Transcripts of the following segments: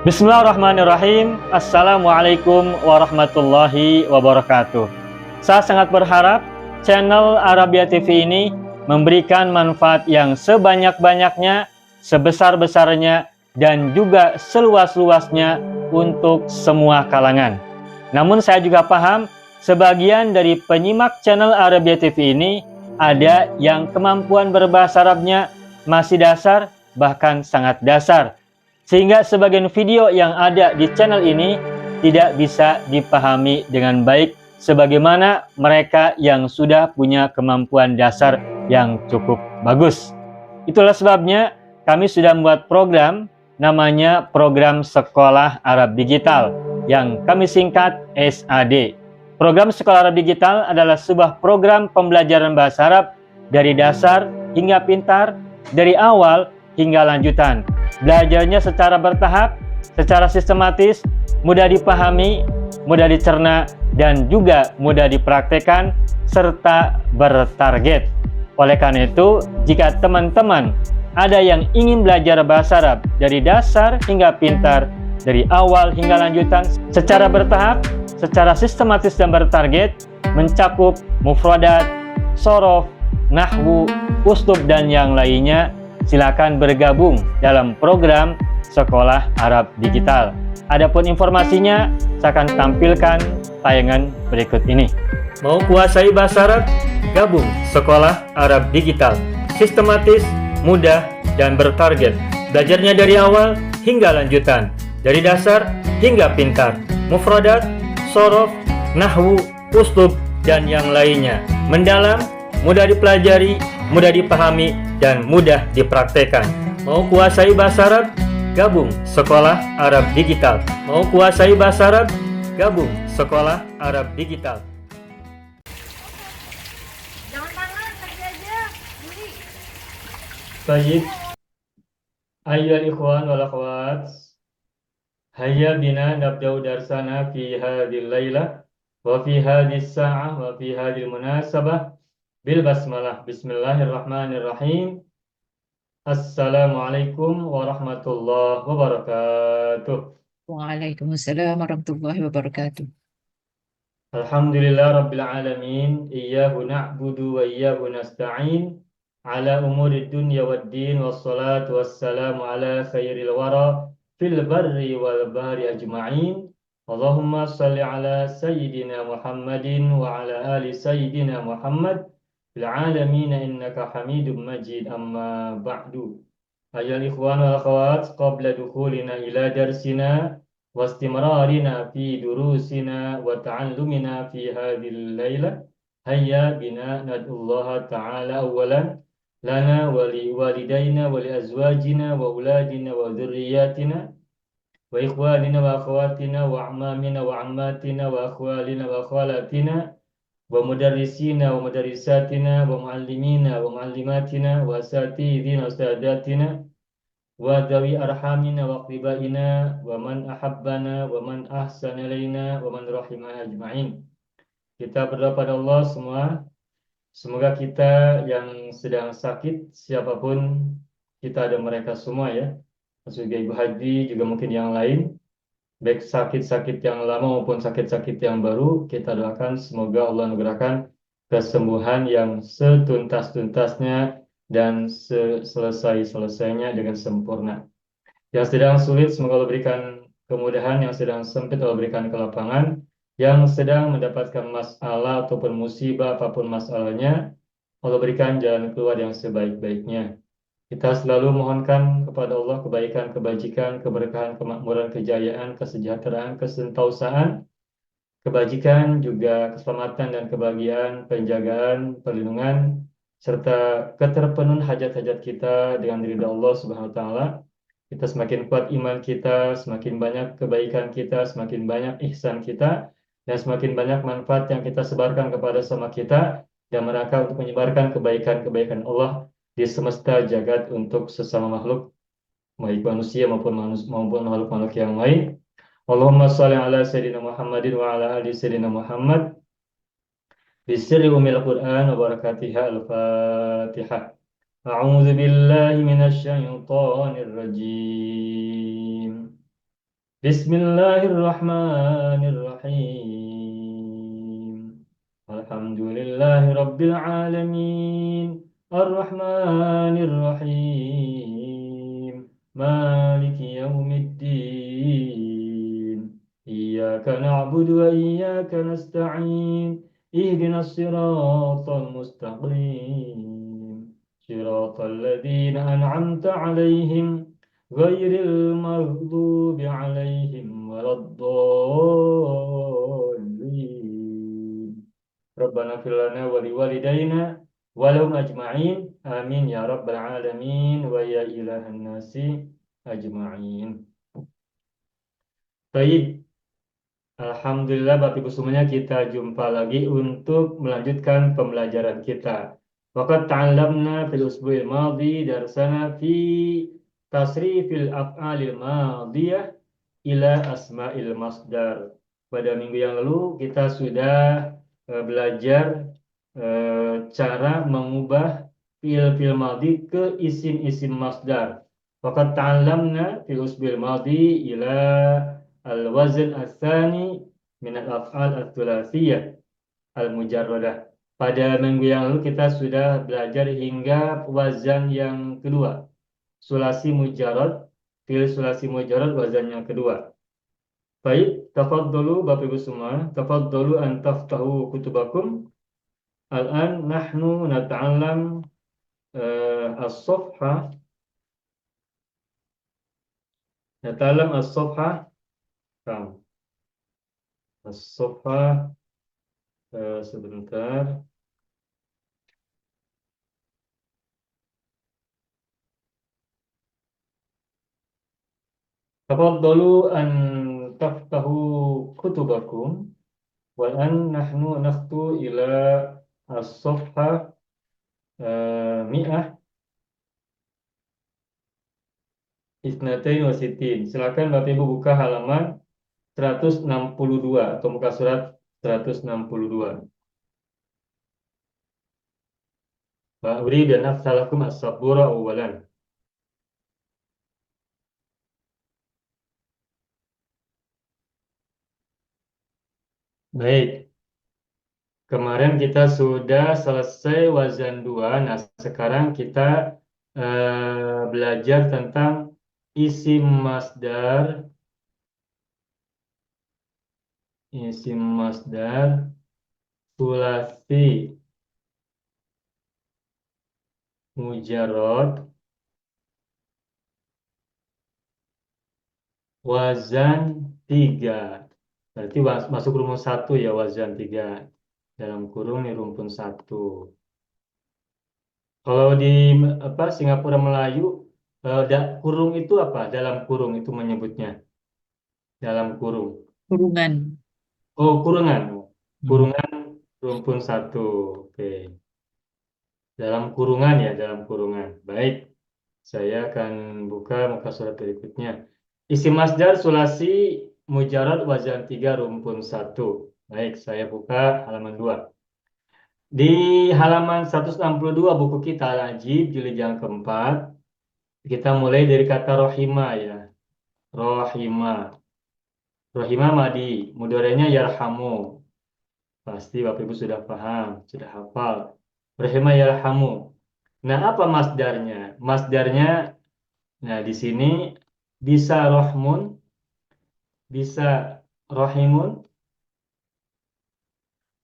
Bismillahirrahmanirrahim. Assalamualaikum warahmatullahi wabarakatuh. Saya sangat berharap channel Arabia TV ini memberikan manfaat yang sebanyak-banyaknya, sebesar-besarnya, dan juga seluas-luasnya untuk semua kalangan. Namun saya juga paham sebagian dari penyimak channel Arabia TV ini ada yang kemampuan berbahasa Arabnya masih dasar, bahkan sangat dasar, sehingga sebagian video yang ada di channel ini tidak bisa dipahami dengan baik sebagaimana mereka yang sudah punya kemampuan dasar yang cukup bagus. Itulah sebabnya kami sudah membuat program namanya Program Sekolah Arab Digital yang kami singkat SAD. Program Sekolah Arab Digital adalah sebuah program pembelajaran bahasa Arab dari dasar hingga pintar, dari awal hingga lanjutan. Belajarnya secara bertahap, secara sistematis, mudah dipahami, mudah dicerna, dan juga mudah dipraktekkan, serta bertarget. Oleh karena itu, jika teman-teman ada yang ingin belajar bahasa Arab dari dasar hingga pintar, dari awal hingga lanjutan, secara bertahap, secara sistematis dan bertarget, mencakup mufradat, shorof, nahwu, uslub, dan yang lainnya, silakan bergabung dalam program Sekolah Arab Digital. Adapun informasinya, saya akan tampilkan tayangan berikut ini. Mau kuasai bahasa Arab? Gabung Sekolah Arab Digital. Sistematis, mudah, dan bertarget. Belajarnya dari awal hingga lanjutan, dari dasar hingga pintar, mufradat, shorof, nahwu, uslub, dan yang lainnya. Mendalam, mudah dipelajari, mudah dipahami, dan mudah dipraktekkan. Mau kuasai bahasa Arab? Gabung Sekolah Arab Digital. Mau kuasai bahasa Arab? Gabung Sekolah Arab Digital. Jangan tangan, kaki aja. Beli. Baik. Ayyuhal ikhwan wal akhwat, hayya bina nabda'u darsana fi hadhil lailah wa fi hadhis sa'ah wa fi hadhil munasabah bil basmalah. Bismillahirrahmanirrahim. Assalamualaikum warahmatullahi wabarakatuh. Waalaikumsalam warahmatullahi wabarakatuh. Alhamdulillah rabbil alamin. Iyyahu na'budu wa iyyahu nasta'in. Ala umuri dunya waddin. Wassalatu wassalamu ala khairil wara fil barri wal bahri ajma'in. Allahumma salli ala sayyidina Muhammadin wa ala ali sayyidina Muhammad fil alamin innaka hamidum majid. Amma ba'du. Ayyuhal ikhwan wal akhawat, qabla dukhulina ila darsina wastimrarina fi durusina wa ta'allumina fi hadhil lailah, hayya bina nad'ullaha ta'ala awalan lana wa li walidaina wa li azwajina wa auladina wa dhurriyyatina wa ikhwanina wa akhawatina wa a'mamina wa ammatina wa akhwalina wa akhwalatina wa mudarrisina wa mudarrisatina wa muallimina wa muallimatina wa asatidina wa ustadatina wa dawi arhamina wa aqribaina wa man ahabbana wa man ahsana ilaina wa man rahimana ajma'in. Kita berdoa pada Allah semua, semoga kita yang sedang sakit, siapapun kita, ada mereka semua ya, juga Ibu Haji, juga mungkin yang lain, baik sakit-sakit yang lama maupun sakit-sakit yang baru, kita doakan semoga Allah anugerahkan kesembuhan yang setuntas-tuntasnya dan selesai-selesainya dengan sempurna. Yang sedang sulit semoga Allah berikan kemudahan, yang sedang sempit Allah berikan kelapangan, yang sedang mendapatkan masalah ataupun musibah apapun masalahnya, Allah berikan jalan keluar yang sebaik-baiknya. Kita selalu mohonkan kepada Allah kebaikan, kebajikan, keberkahan, kemakmuran, kejayaan, kesejahteraan, kesentausaan, kebajikan, juga keselamatan dan kebahagiaan, penjagaan, perlindungan, serta keterpenuhan hajat-hajat kita dengan ridha Allah Subhanahu wa taala. Kita semakin kuat iman kita, semakin banyak kebaikan kita, semakin banyak ihsan kita, dan semakin banyak manfaat yang kita sebarkan kepada sama kita dan merangkah untuk menyebarkan kebaikan-kebaikan Allah di semesta jagat untuk sesama makhluk, baik manusia maupun makhluk-makhluk yang lain. Allahumma shalli ala sayyidina Muhammadin wa ala ali sayyidina Muhammad bisirri umil Qur'an wa barakatiha al-Fatihah. A'udzu billahi minasy syaithanir rajim. Bismillahirrahmanirrahim. Alhamdulillahi Rabbil Alamin. Ar-Rahmanir-Rahim. Maliki yaumiddin. Iyyaka na'budu wa iyyaka nasta'in. Ihdinas siratal mustaqim. Siratal ladzina an'amta 'alaihim غير المغضوب عليهم ولا الضالين ربنا اغفر لنا ولوالدينا ولهم أجمعين آمين يا رب العالمين ويا إله الناس أجمعين. Baik, Alhamdulillah Bapak Ibu semuanya, kita jumpa lagi untuk melanjutkan pembelajaran kita. Waqad ta'allamna fil usbu'il madhi darsana fi tasrifil af'alil madhiyah ila asma'il masdar. Pada minggu yang lalu kita sudah belajar cara mengubah fi'il madhi ke isim-isim masdar. Waqad ta'allamna fil usbu'il madhi ila al-wazn ats-tsani min al-af'al ats-tsulatsiyah al-mujarradah. Pada minggu yang lalu kita sudah belajar hingga wazan yang kedua, sulasi mujarrad, fi'il sulasi mujarrad wazan yang kedua. Baik, tafadhalu Bapak Ibu semua, tafadhalu an taftahu kutubakum. Al-an nahnu nata'allam as-safha. Nata'allam as-safha. As-safha sebentar. Tafadhalu an taftahu kutubakum wa an nahnu nakhtu ila as-safha mi'ah isnatain wa sittin. Silakan Bapak Ibu buka halaman 162 atau muka surat 162. Wa uridu an afsalakum as-sabura awalan. Baik, kemarin kita sudah selesai wazan 2. Nah, sekarang kita belajar tentang isim masdar. Isim masdar sulasi mujarrad wazan 3. Berarti masuk rumus 1 ya, wazan 3. Dalam kurung ini rumpun 1. Kalau di Singapura Melayu, kurung itu apa? Dalam kurung itu menyebutnya. Dalam kurung. Kurungan. Oh, kurungan. Kurungan rumpun 1. Oke. Dalam kurungan ya, dalam kurungan. Baik. Saya akan buka muka surat berikutnya. Isim masdar sulasi mujarrad wazan 3 rumpun 1. Baik, saya buka halaman 2. Di halaman 162 buku kita Al-Ajib jilid yang keempat, kita mulai dari kata rohima ya. Rohima. Rohima madi, mudhari'nya yarhamu. Pasti Bapak Ibu sudah paham, sudah hafal. Rohima yarhamu. Nah, apa masdarnya? Masdarnya, nah di sini bisa rohmun, bisa rohimun,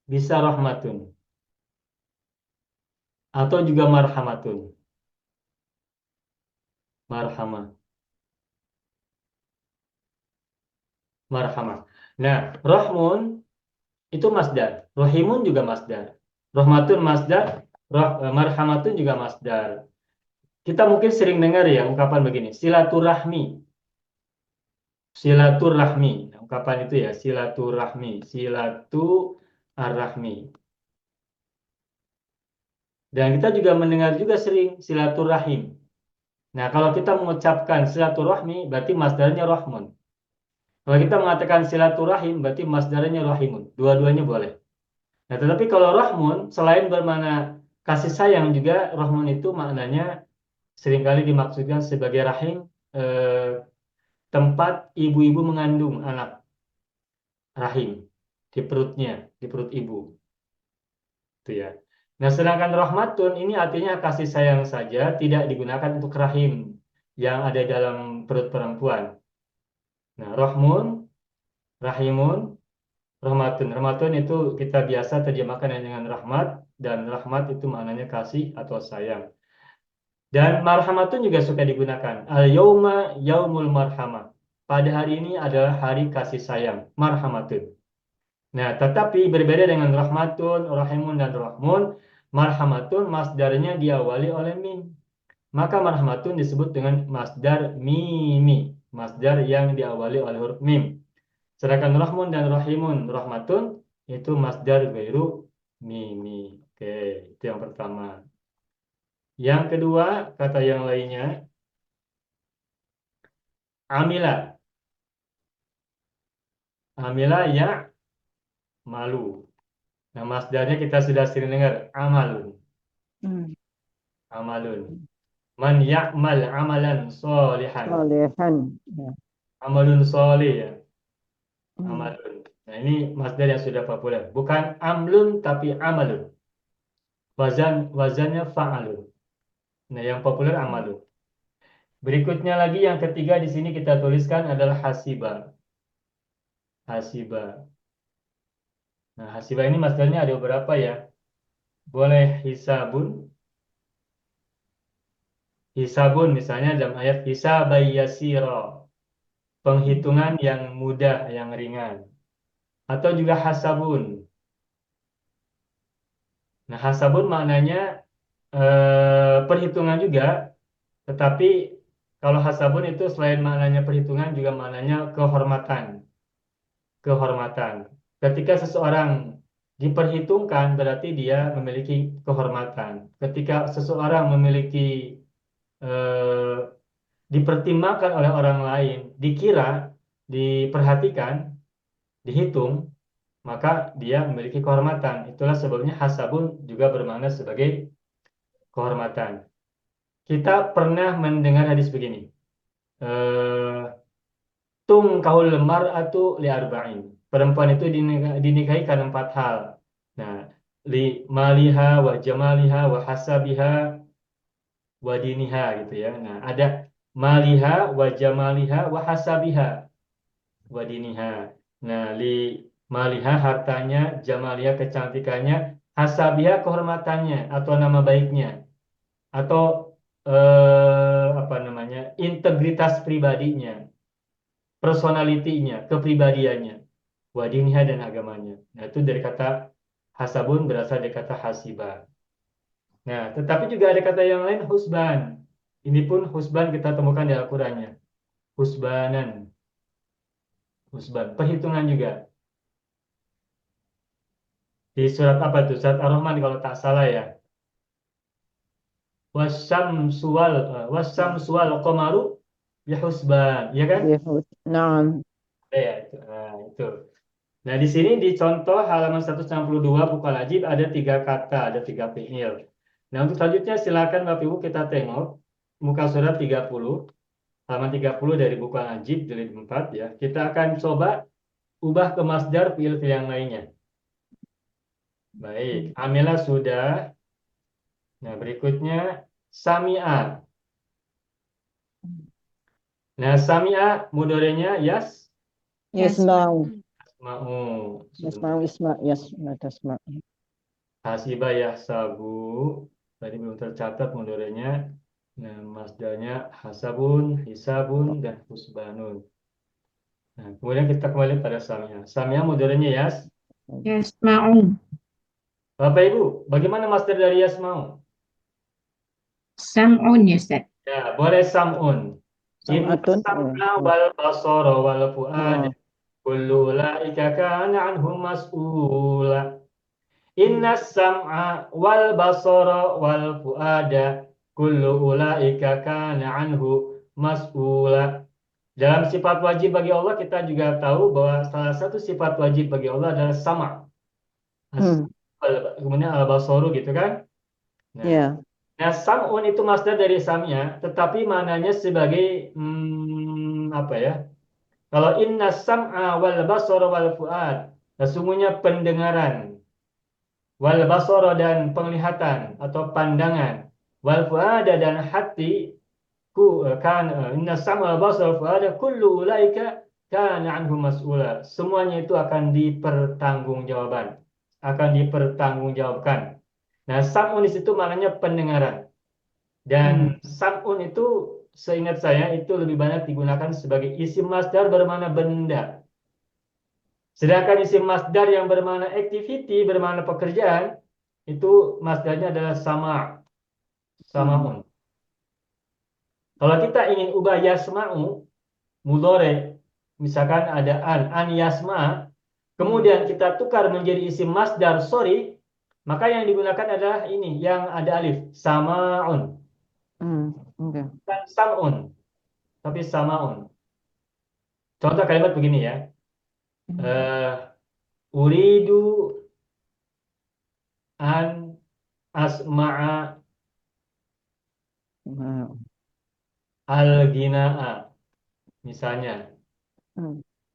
bisa rahmatun, atau juga marhamatun. Marhamah. Marhamah. Nah, rahmun itu masdar. Rahimun juga masdar. Rahmatun masdar. Marhamatun juga masdar. Kita mungkin sering dengar ya ungkapan begini. Silaturahmi. Silaturahmi. Ungkapan itu ya. Silaturahmi. Silaturahmi. Dan kita juga mendengar juga sering silaturahim. Nah, kalau kita mengucapkan silaturahmi, berarti masdarnya rahmun. Kalau kita mengatakan silaturahim, berarti masdarnya rahimun. Dua-duanya boleh. Nah, tetapi kalau rahmun, selain bermakna kasih sayang, juga rahmun itu maknanya seringkali dimaksudkan sebagai rahim, tempat ibu-ibu mengandung anak, rahim, di perutnya, di perut ibu. Itu ya. Nah, sedangkan rahmatun ini artinya kasih sayang saja, tidak digunakan untuk rahim yang ada dalam perut perempuan. Nah, rahimun, rahmatun. Rahmatun itu kita biasa terjemahkan dengan rahmat, dan rahmat itu maknanya kasih atau sayang. Dan marhamatun juga suka digunakan. Al-yauma yaumul marhamah. Pada hari ini adalah hari kasih sayang, marhamatun. Nah, tetapi berbeda dengan rahmatun, rahimun, dan rahmun. Marhamatun masdarnya diawali oleh mim. Maka marhamatun disebut dengan masdar mimi. Masdar yang diawali oleh huruf mim. Sedangkan rahmun dan rahimun, rahmatun, itu masdar gairu mimi. Oke, itu yang pertama. Yang kedua, kata yang lainnya, amila. Amila ya malu. Nah, masdarnya kita sudah sering dengar, amalun. Hmm. Amalun. Man ya'mal amalan solihan. Solehan. Ya. Amalun solih ya. Hmm. Amalun. Nah, ini masdar yang sudah populer. Bukan amlun, tapi amalun. Wazannya fa'alun. Nah, yang populer amalun. Berikutnya lagi yang ketiga di sini kita tuliskan adalah hasiba. Hasiba. Nah, hasiba ini masdarnya ada beberapa ya. Boleh hisabun. Hisabun misalnya dalam ayat hisabai yasira. Penghitungan yang mudah, yang ringan. Atau juga hasabun. Nah, hasabun maknanya perhitungan juga, tetapi kalau hasabun itu selain maknanya perhitungan juga maknanya kehormatan. Kehormatan. Ketika seseorang diperhitungkan berarti dia memiliki kehormatan. Ketika seseorang memiliki eh, dipertimbangkan oleh orang lain, dikira, diperhatikan, dihitung, maka dia memiliki kehormatan. Itulah sebabnya hasabun juga bermakna sebagai kehormatan. Kita pernah mendengar hadis begini. Eh, Tungkahul mar'atu li arba'in. Perempuan itu dinikahi karena 4 hal. Nah, li maliha wa jamaliha wa hasabiha wa diniha gitu ya. Nah, ada maliha wa jamaliha wa hasabiha wa diniha. Nah, li maliha hartanya, jamaliha kecantikannya, hasabiha kehormatannya atau nama baiknya, atau apa namanya, integritas pribadinya, personalitinya, kepribadiannya, wadiniha dan agamanya. Nah, itu dari kata hasabun berasal dari kata hasiba. Nah, tetapi juga ada kata yang lain, husban. Ini pun husban kita temukan di Al-Qur'annya. Husbanan, husban, perhitungan juga. Di surat apa tuh? Surat Ar-Rahman kalau tak salah ya. Wasyamsu wal qamaru bihusban, ya kan? Bihus. Naam. Ya, itu. Nah, itu. Nah, di sini di contoh halaman 162 buku Al-Ajib ada 3 kata, ada 3 fiil. Nah, untuk selanjutnya silakan Bapak Ibu kita tengok muka surat 30, halaman 30 dari buku Al-Ajib jilid 4 ya. Kita akan coba ubah ke masdar fiil-fiil yang lainnya. Baik, amila sudah. Nah, berikutnya sami'a. Nah, sami'a mudhari'nya Yasma'u. mau. Yasma'u isma. Yasma'u tasma'u. Hasiba yahsabu. Tadi belum tercatat mudhari'nya. Nah, masdarnya hasabun, hisabun, dan husbanun. Nah, kemudian kita kembali pada sami'a. Sami'a mudhari'nya Yasma'u. Bapak Ibu, bagaimana masdar dari yasma'u? Sam'un ya Ustaz. Ya, boleh sam'un. Inna Sam'atun. sam'a wal basara wal fu'ada Oh. kullu ulaika kana anhu mas'ula. Inna sam'a wal basara wal fu'ada kullu ulaika kana anhu mas'ula. Dalam sifat wajib bagi Allah kita juga tahu bahwa salah satu sifat wajib bagi Allah adalah sama. Hmm. Kemudian al-basaru gitu kan. Nah, Ya. Nah, sam'un itu masdar dari sam'ya, tetapi maknanya sebagai apa ya? Kalau inna sam'a wal basara wal fuad, sesungguhnya pendengaran, wal basara dan penglihatan atau pandangan, wal fuada dan hati, inna sam'a wal basara wal fuada kullu ulaika kana anhu mas'ula. Semuanya itu akan dipertanggungjawabkan. Nah, sam'un di situ maknanya pendengaran. Dan sam'un itu seingat saya itu lebih banyak digunakan sebagai isim masdar bermakna benda. Sedangkan isim masdar yang bermakna activity, bermakna pekerjaan, itu masdarnya adalah sama'un. Kalau kita ingin ubah yasma'u, mudhari, misalkan ada an yasma, kemudian kita tukar menjadi isim masdar sorry, maka yang digunakan adalah ini, yang ada alif, sama'un. Okay. Bukan sam'un, tapi sama'un. Contoh kalimat begini ya. Uridu an asma'a Wow. al-gina'a. Misalnya,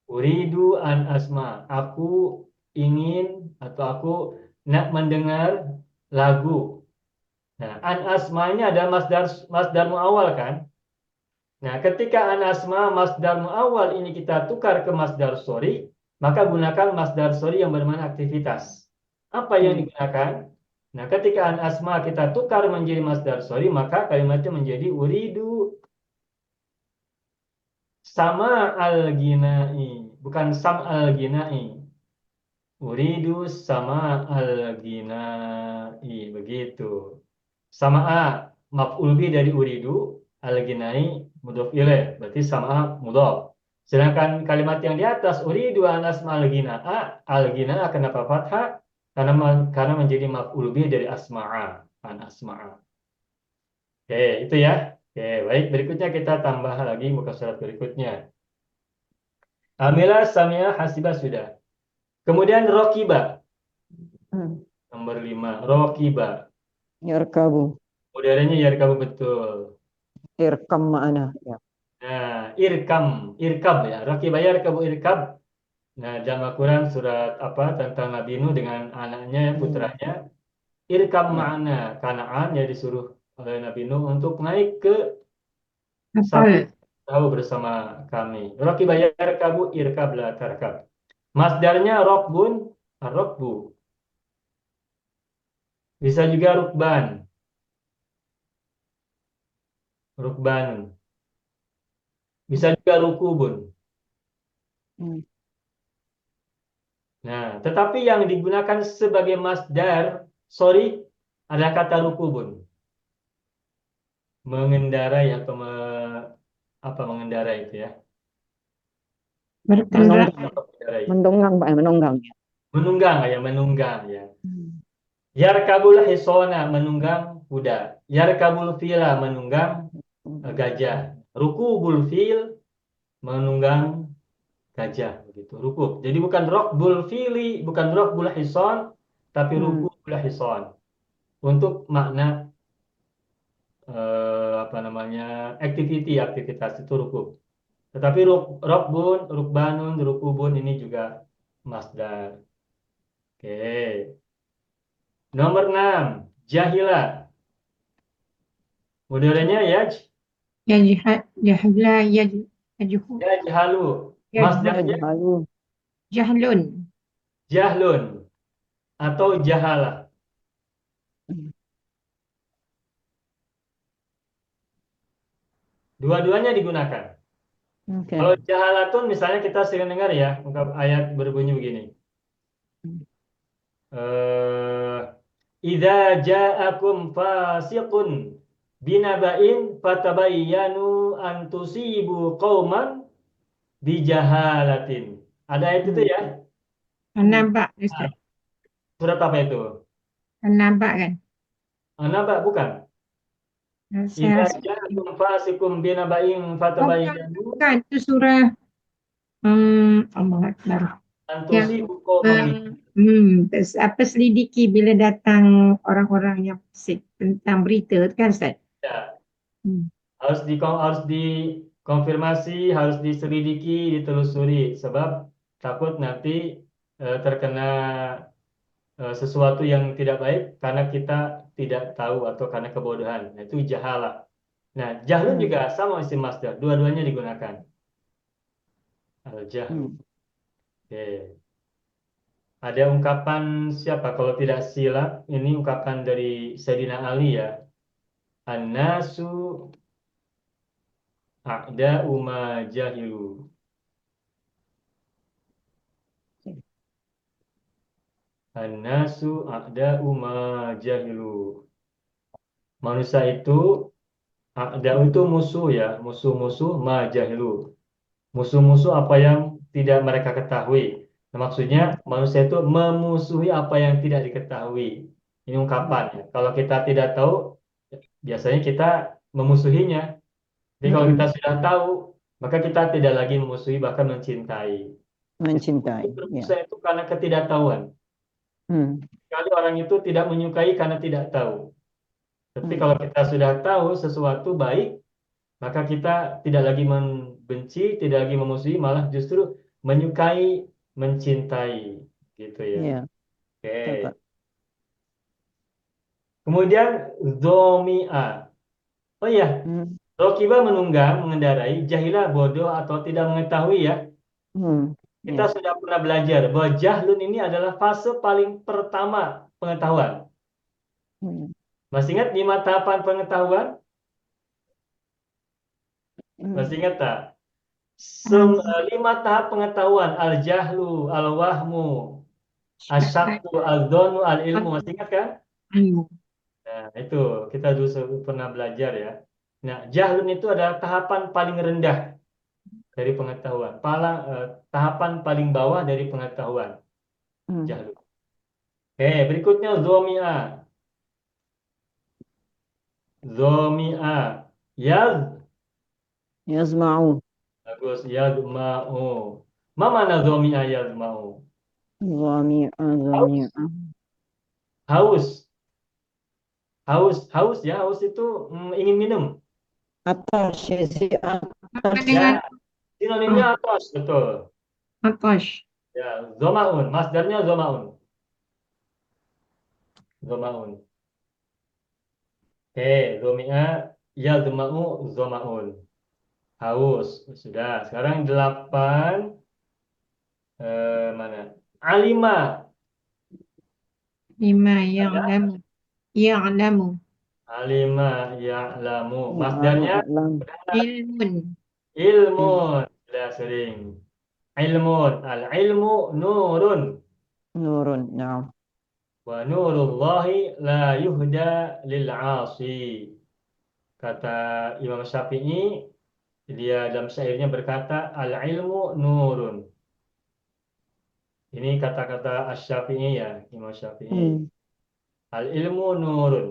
uridu an asma. Aku ingin atau aku nak mendengar lagu. Nah, an asma ini adalah masdar muawwal kan? Nah, ketika an asma masdar muawwal ini kita tukar ke masdar sorry, maka gunakan masdar sorry yang bermakna aktivitas. Apa yang digunakan? Nah, ketika an asma kita tukar menjadi masdar sorry, maka kalimatnya menjadi uridu sama al-ginai, bukan sam al-ginai. Uridu sama al-ginai, begitu. Sama a maf'ul bi dari uridu, al-ginai mudhof ilaih, berarti sama mudhof. Sedangkan kalimat yang di atas uridu an asma al-ginaa kenapa fathah? Karena menjadi maf'ul bi dari asma'a, an asma'a. Oke, itu ya. Oke, baik. Berikutnya kita tambah lagi muka surat berikutnya. Amila, samia, hasibah sudah. Kemudian rokiba. Nomor 5. Rokiba. Yarkabu. Udaranya yarkabu betul. Irkam ma'ana. Ya. Nah, irkab ya. Rokiba yarkabu irkab. Nah, jamaah Quran surat apa tentang Nabi Nuh dengan anaknya, putranya. Irkab ma'ana. Kanaan ya disuruh oleh Nabi Nuh untuk naik ke sapi Kapal. tahu bersama kami. Rokiba yarkabu irkab la tarkab. Masdarnya rokbun, rokbu. Bisa juga rukban, rukban. Bisa juga rukubun. Nah, tetapi yang digunakan sebagai masdar, sorry, adalah kata rukubun. Mengendarai atau apa mengendarai itu ya? Berkendara. Mengendarai. Mendonggang, Pak. Menunggang. Ya. Menunggang ya, menunggang ya. Yarkabul hisona, menunggang kuda. Yarkabul fila, menunggang gajah. Rukubul fil, menunggang gajah begitu. Rukub. Jadi bukan rokbul fili, bukan rokbul hison, tapi rukubul hison. Untuk makna apa namanya aktivitas itu rukub. Tetapi rokbun, rukbanun, rukubun ini juga masdar. Oke. Nomor 6, jahilah. Modelnya Yajhala. Yajhu. yajhalu. Yajha. Masdarnya Yajhalu. Jahlun. jahlun atau jahala. Dua-duanya digunakan. Okay. Kalau jahalatun misalnya kita sering dengar ya, ungkap ayat berbunyi begini. Idza ja'akum fasiqun binaba'in fatabayyanu an tusibu qauman bijahalatin. Ada ayat itu ya? Nampak, Ustaz. Surat apa itu? Nampak kan? Naba bukan. Saya Idza ja'akum fasiqun binaba'in fatabayyanu. bukan, itu surah Allah Akbar. Antusi Yang hukum selidiki bila datang orang-orang yang fasik tentang berita tu kan Ustaz? ya, Hmm. harus dikonfirmasi, harus diselidiki, ditelusuri sebab takut nanti terkena sesuatu yang tidak baik karena kita tidak tahu atau karena kebodohan. Nah, itu jahalah. Nah, jahlun Hmm. juga sama isim masdar, dua-duanya digunakan. Al-jahlu. Hmm. Oke. Ada ungkapan siapa kalau tidak silap, ini ungkapan dari Sayyidina Ali ya. An-nasu a'da'u ma jahilu. An-nasu a'da'u ma jahilu. Manusia itu a'da'u itu musuh ya, musuh-musuh ma jahilu. Musuh-musuh apa yang tidak mereka ketahui. Nah, maksudnya manusia itu memusuhi apa yang tidak diketahui. Ini ungkapan ya. Kalau kita tidak tahu, biasanya kita memusuhinya. Jadi kalau kita Hmm. sudah tahu, maka kita tidak lagi memusuhi, bahkan mencintai. Mencintai. Ya. Manusia itu karena ketidaktahuan. Hmm. Kali orang itu tidak menyukai karena tidak tahu. Tapi Hmm. kalau kita sudah tahu sesuatu baik, maka kita tidak lagi membenci, tidak lagi memusuhi, malah justru menyukai, mencintai, gitu ya. Ya. Oke. Betul, Pak. Kemudian zomi'a. Oh iya, Hmm. rokiba menunggang, mengendarai, jahilah bodoh atau tidak mengetahui ya. Hmm. Kita Ya. sudah pernah belajar bahwa jahlun ini adalah fase paling pertama pengetahuan. Hmm. Masih ingat 5 tahapan pengetahuan? Hmm. Masih ingat tak? Hmm. 5 tahap pengetahuan, al-jahlu, al-wahmu, asyakku, al-dhonu, al-ilmu. Masih ingat kan? Hmm. Nah, itu kita dulu pernah belajar ya. Nah, jahlun itu adalah tahapan paling rendah dari pengetahuan. Tahapan paling bawah dari pengetahuan. Hmm. Jahlun. Oke, berikutnya zomi'a. Zomi'a. Yaz. Yazma'u. Bagus. Yazma'u. Ma mana zomi'a yazma'u? Zami'a. Haus. Zami'a. Haus. Haus. Haus ya. Haus itu ingin minum. Atas. Si Apa atas. dengan Ya, sinonimnya atas. Betul. Akash? Ya, zoma'un. Masdarnya zoma'un. Zoma'un. Zomi'a. Yazma'u. Zoma'un. Haus. Sudah. Sekarang 8. Mana? Alima. Lima Ada? ya'lamu Alima ya'lamu. Ya. Masdarnya Alam. ilmun. ilmun. Sudah sering. Ilmun. Al-ilmu nurun. Nurun. Naam. Wa nurullahi la yuhda lil'asi. Kata Imam Syafi'i, dia dalam syairnya berkata, al-ilmu nurun. Ini kata-kata Asy-Syafi'i ya, Imam Syafi'i. Hmm. Al-ilmu nurun.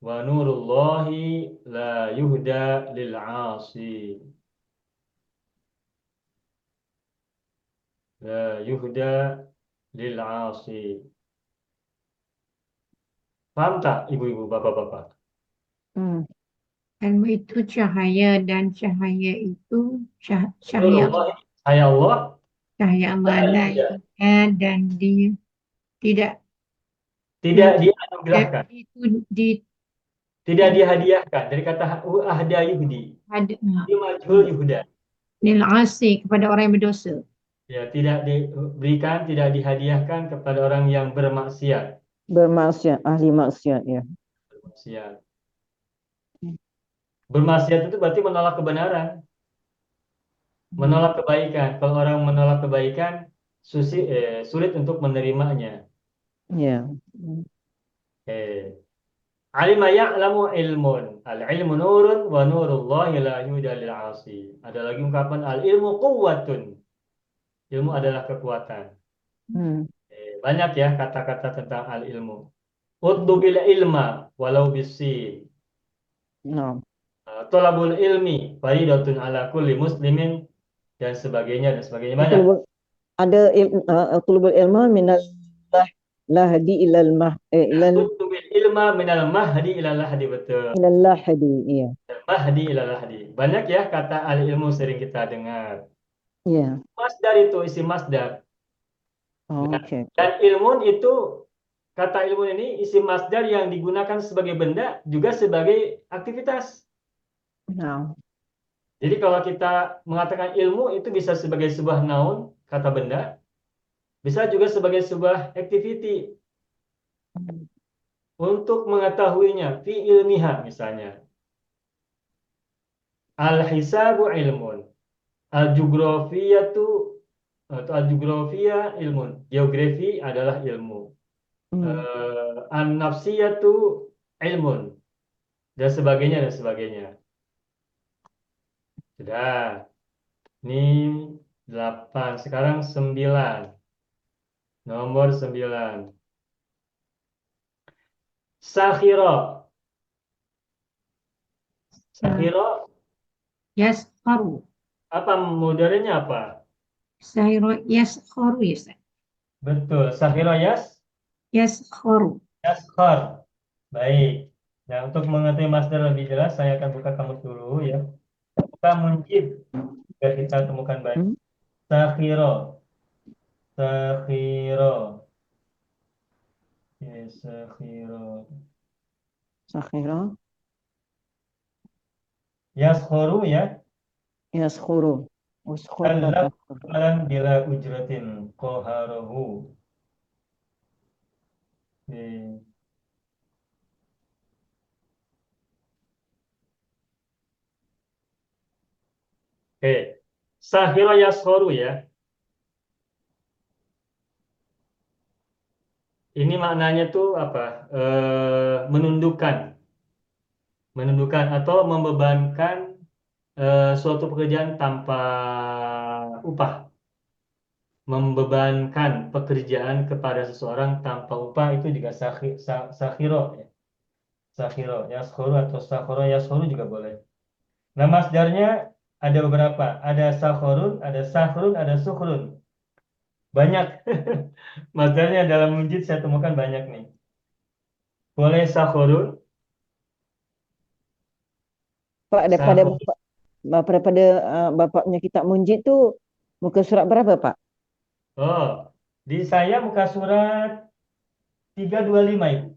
Wa nurullahi la yuhda lil'asi. La yuhda lil'asi. Paham tak ibu-ibu, bapak-bapak? Hmm. Ilmu itu cahaya dan cahaya itu Nurullahi, saya Allah, cahaya Allah la la yuhda. yuhda dan dia tidak Tidak yang dianugerahkan. itu di Tidak dihadiahkan. Dari kata ahda yuhdi. ada Ini majhul yuhda. nil asi kepada orang yang berdosa. Ya, tidak diberikan, tidak dihadiahkan kepada orang yang bermaksiat. Bermaksiat. Ahli maksiat. Ya. Bermaksiat. Bermaksiat itu berarti menolak kebenaran, menolak kebaikan. Kalau orang menolak kebaikan, sulit untuk menerimanya. Ya. Eh. Alima ya'lamu ilmun. Al-ilmu nurun wa nurullahi la yuhda lil 'asi. Ada lagi ungkapan al-ilmu quwwatun. Ilmu adalah kekuatan. Hmm. Banyak ya kata-kata tentang al-ilmu. Utlubil ilma walau bisin. Naam. Tolabul ilmi faridatun ala kulli muslimin dan sebagainya banyak. Betul, ada tulubul ilma minal lahdi ilal Tutubil ilma minal mahdi ilal lahdi, betul. ilal lahdi, iya. Mahdi ilal lahdi. Banyak ya kata al ilmu sering kita dengar. Iya. Masdar itu isi masdar. Oh, Nah, oke. dan ilmun itu kata ilmun ini isi masdar yang digunakan sebagai benda juga sebagai aktivitas. Nah, Jadi kalau kita mengatakan ilmu itu bisa sebagai sebuah noun, kata benda, bisa juga sebagai sebuah activity untuk mengetahuinya, fi ilmiha misalnya. Al-hisabu ilmun, al-jugrafiyatu atau al-jugrafiyah ilmun. Geografi adalah ilmu. An-nafsiyatu ilmun dan sebagainya dan sebagainya. Sudah. Ini 8. Sekarang 9. Nomor 9. Sakhira. Sakhira Yaskharu. apa modernnya apa? Sakhira yaskharu ya, Ustaz. Betul. Sakhira Yaskharu. yaskhar. Baik. Nah, untuk mengetahui masdar lebih jelas, saya akan buka kamus dulu ya. Buka munjid biar kita temukan baik. Sakhira. Sakhira. Ya, sakhira. sakhira, Yaskharu ya. yaskhuru, uskhurta Allaf taskhur. amalan bila ujratin qaharahu. Oke. Oke. Sahira yaskharu ya. Ini maknanya tuh apa? Menundukkan. Menundukkan atau membebankan suatu pekerjaan tanpa upah. Membebankan pekerjaan kepada seseorang tanpa upah itu juga sakhiro ya. Sakhiro yaskharu atau sakhara yaskharu juga boleh. Nah, masdarnya ada beberapa. Ada sakhorun, ada sakhrun, ada sukhrun. Banyak. Masdarnya dalam munjid saya temukan banyak nih. Boleh sakhorun, Pak, daripada sakhor. bapaknya kitab Munjid tu muka surat berapa, Pak? Oh, di saya muka surat 325 itu.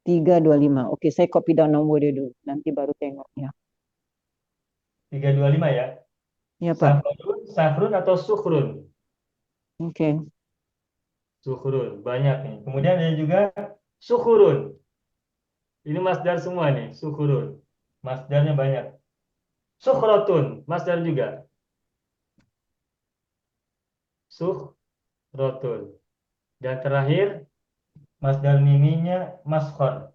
325. Okey, saya copy down nombor dia dulu. Nanti baru tengok ya. 325 ya. Ya, Pak. Sakhorun, sakhrun atau sukhrun. Okey. Sukhrun, banyak nih. Kemudian ada juga sukhurun. Ini masdar semua nih, sukhurun. Masdarnya banyak. Sukhratun, masdar juga. Sukhrotun. Dan terakhir, masdar miminya maskhor.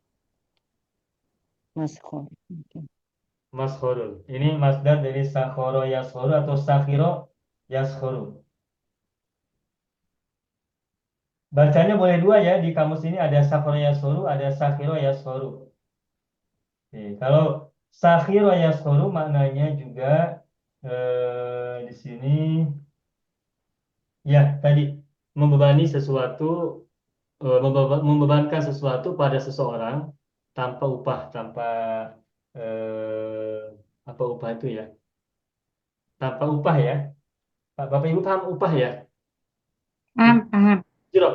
Maskhur. Okey. Maskhorun. Ini masdar dari sakhoro yaskhoro atau sakhiro yaskhoro. Bacanya boleh dua ya. Di kamus ini ada sakhoro yaskhoro, ada sakhiro yaskhoro. Oke, kalau sakhiro yaskhoro maknanya juga di sini ya tadi membebani sesuatu, membebankan sesuatu pada seseorang tanpa upah, tanpa apa upah itu ya? Tanpa upah ya. Bapak Ibu paham upah ya? Paham.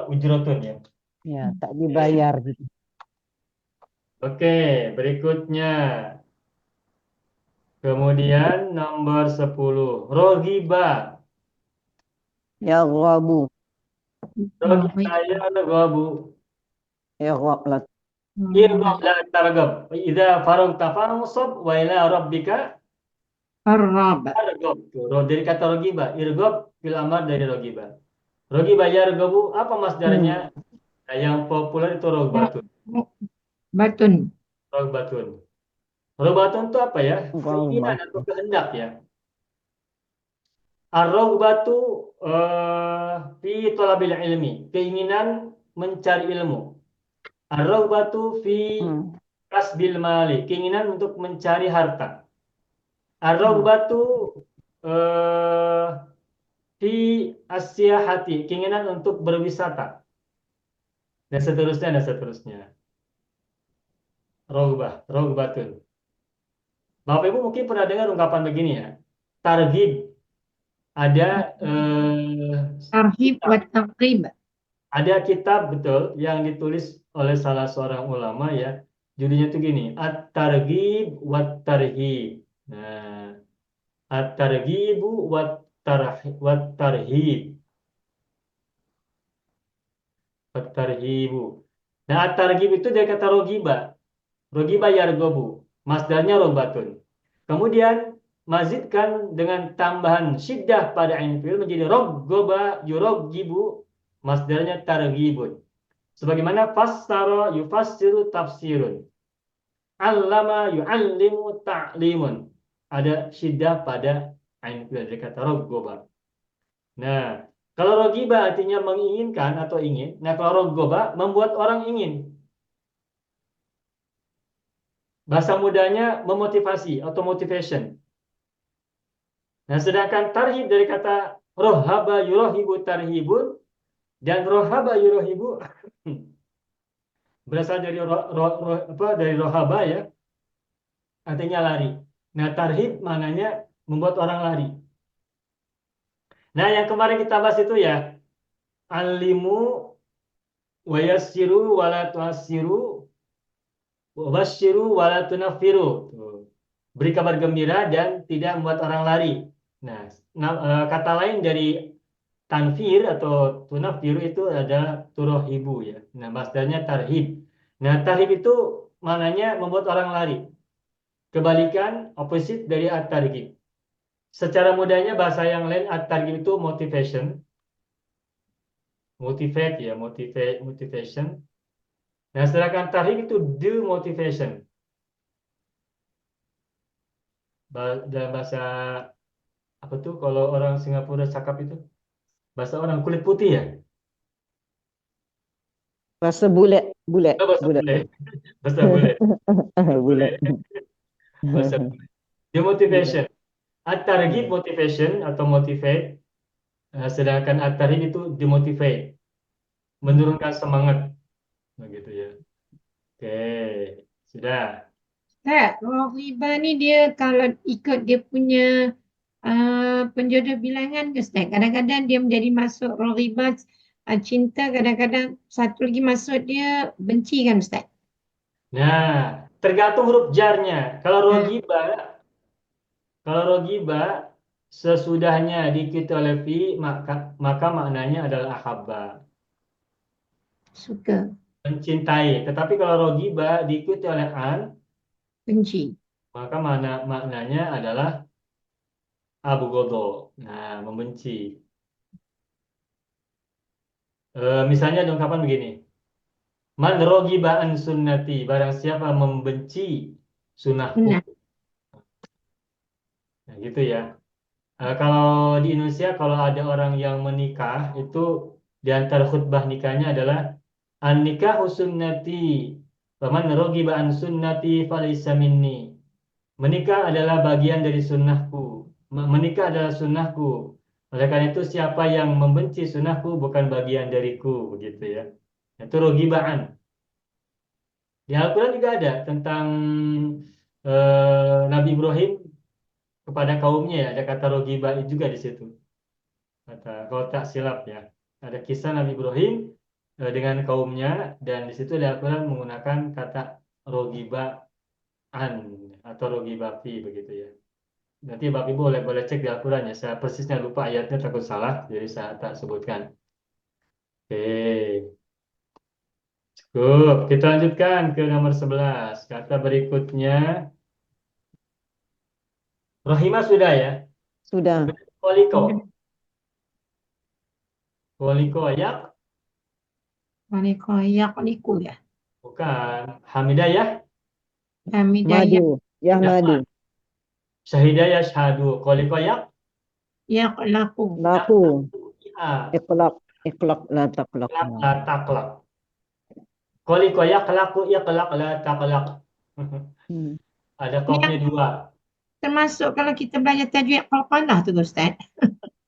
Ujrotun ya. Ya, tak dibayar gitu. Oke, berikutnya. Kemudian nomor 10. Rogiba. Ya ghabu. Rogiba ya rogabu. Ya ghablat. Irgab la targab. Idza faragta fansab wa ila rabbika Arraba. fargab. Dari kata rogiba. Irgab fil amar dari rogiba. Rogiba ya rogabu. Apa masdarnya? Nah, yang populer itu rogbatun. Batun. Rogbatun. Rogbatun itu apa ya? Keinginan Ghalbah. atau kehendak ya. Ar-raghbatu fi talabil ilmi, keinginan mencari ilmu. Ar-raghbatu fi kasbil mali, keinginan untuk mencari harta. Ar-raghbatu fi asyahati, keinginan untuk berwisata, dan seterusnya dan seterusnya. Rogbatun. Bapak Ibu mungkin pernah dengar ungkapan begini ya. Targhib, ada Tarhib wa targhib. ada kitab betul yang ditulis oleh salah seorang ulama ya. Judulnya itu gini, At-Targhib wat Tarhib. Nah, At-Targhibu wat Tarhib. Wat Tarhibu. Nah, At-Targhib itu dari kata rogiba. Rogiba yargobu. Masdarnya robatun. Kemudian mazidkan dengan tambahan syiddah pada ain fi'il menjadi roggoba yuroggibu. Masdarnya targhibun. Sebagaimana fassara yufassiru tafsirun. Allama yu'allimu ta'limun. Ada syiddah pada ain fi'il dari kata roggoba. Nah, kalau rogiba artinya menginginkan atau ingin. Nah, kalau roggoba membuat orang ingin. Bahasa mudanya memotivasi atau motivation. Nah, sedangkan tarhib dari kata rohaba yurohibu tarhibun, dan rohaba yurohibu berasal dari dari rohaba ya, artinya lari. Nah, tarhib maknanya membuat orang lari. Nah, yang kemarin kita bahas itu ya, alimu wayassiru wala tuassiru wabasyiru wala tunaffiru. Tuh. Beri kabar gembira dan tidak membuat orang lari. Nah, kata lain dari tanfir atau tunaffiru itu ada turohibu ya. Nah, masdarnya tarhib. Nah, tarhib itu maknanya membuat orang lari. Kebalikan, opposite dari at-targhib. Secara mudahnya bahasa yang lain at-targhib itu motivation. Motivate ya, motivation. Nah, sedangkan tarhib itu demotivation. Dalam bahasa apa tuh kalau orang Singapura cakap itu? Bahasa orang kulit putih ya? Bahasa bulat, bulat, Oh, bahasa bulat. bule. Bahasa bule. Bule. Bulat. Bahasa bule. Demotivation. At-targhib motivation atau motivate. Sedangkan at-tarhib itu demotivate. Menurunkan semangat. Begitu ya. Oke. Sudah. Rohibah ni dia kalau ikut dia punya penjodoh bilangan ke Ustaz? Kadang-kadang dia menjadi masuk rohibah cinta, kadang-kadang satu lagi masuk dia benci kan Ustaz? Nah, tergantung huruf jarnya. Kalau rogiba sesudahnya diikuti oleh fi, maka maknanya adalah ahabba, Suka, mencintai. Tetapi kalau rogiba diikuti oleh an, benci. maka maknanya adalah abghadha. Nah, membenci. Misalnya ada ungkapan begini. Man rogiba an sunnati, barang siapa membenci sunnahku. Benar. Nah, gitu ya. Kalau di Indonesia, kalau ada orang yang menikah, itu di antara khutbah nikahnya adalah an-nikahu sunnati, faman raghiba an sunnati falaysa minni. Menikah adalah bagian dari sunnahku. Menikah adalah sunnahku. Oleh karena itu, siapa yang membenci sunnahku bukan bagian dariku, begitu ya. Itu roghibaan. Di Al-Quran juga ada tentang Nabi Ibrahim kepada kaumnya ya, ada kata rogiba juga di situ. Kata kalau tak silap ya, ada kisah Nabi Ibrahim dengan kaumnya, dan di situ di Al-Quran menggunakan kata rogibaan atau rogibafi begitu ya. Nanti Bapak Ibu boleh cek di Al-Quran ya. Saya persisnya lupa ayatnya, takut salah, jadi saya tak sebutkan. Oke, cukup. Kita lanjutkan ke nomor 11. Kata berikutnya, Rohimah sudah ya. Sudah. Koliko. Koliko ya. Yakniku ya. Bukan. Hamidah ya. Hamidayah Madu. Ya madu. Syahidah ya syahadu. Koliko ya. yaklaku. Laku. Ya. Iqlaq. Iqlaq la taqlaq. La taklak. Koliko ya kelaku ya kelak la taklak. Hmm. Ada kofnya dua. Termasuk kalau kita belajar tajwid qalqalah tu Ustaz.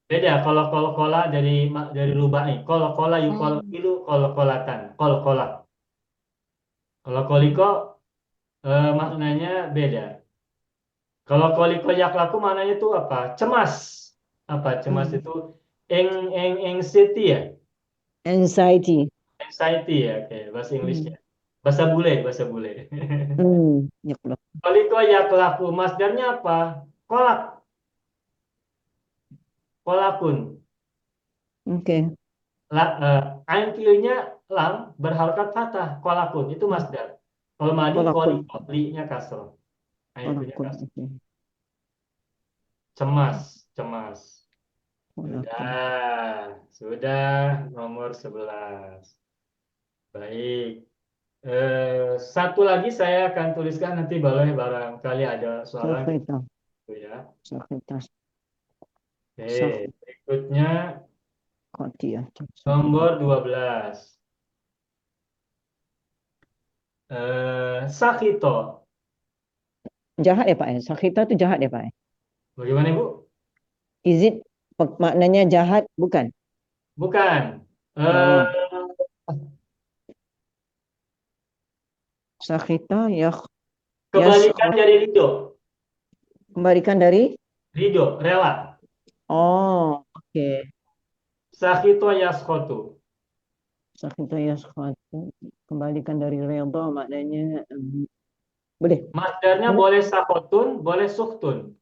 Beda. Kalau kol-kola dari rubai. Kol-kola yukol Oh, ilu kol-kolatan. Kol-kola. Kalau koliko maknanya beda. Kalau koliko yaklaku maknanya itu apa? Cemas. Apa? Cemas Hmm. itu anxiety ya? Anxiety. Anxiety ya, oke, bahasa Hmm. Inggrisnya. Bahasa bule, bahasa bule. Ya Allah. Koliko yaklaku, masdarnya apa? Kolak, kolakun. Oke. Ain fiilnya lam berharokat fathah, kolakun itu Hmm. masdar. Kalau madi Kolakun. koliko, li-nya kasroh. Ain fiilnya Kolakun. kasroh. Oke. Cemas, cemas. Kolakun. Sudah nomor 11. Baik. Satu lagi saya akan tuliskan nanti boleh barangkali ada soalan Sakhita. gitu ya. Sakhita. Oke, berikutnya Sakhitiyah. Sakhita. nomor 12. Sakito. Jahat ya Pak ya? Sakhita itu jahat ya Pak ya? Bagaimana Ibu? Is it maknanya jahat? Bukan. Bukan. Eh, Oh, sakhita ya Kebalikan dari ridho. kembalikan dari. Ridho, rela. Oh, oke. Sakito yaskotu. Sakhita ya kembalikan dari redha maknanya boleh. Masdarnya Boleh boleh sakotun, boleh suhtun.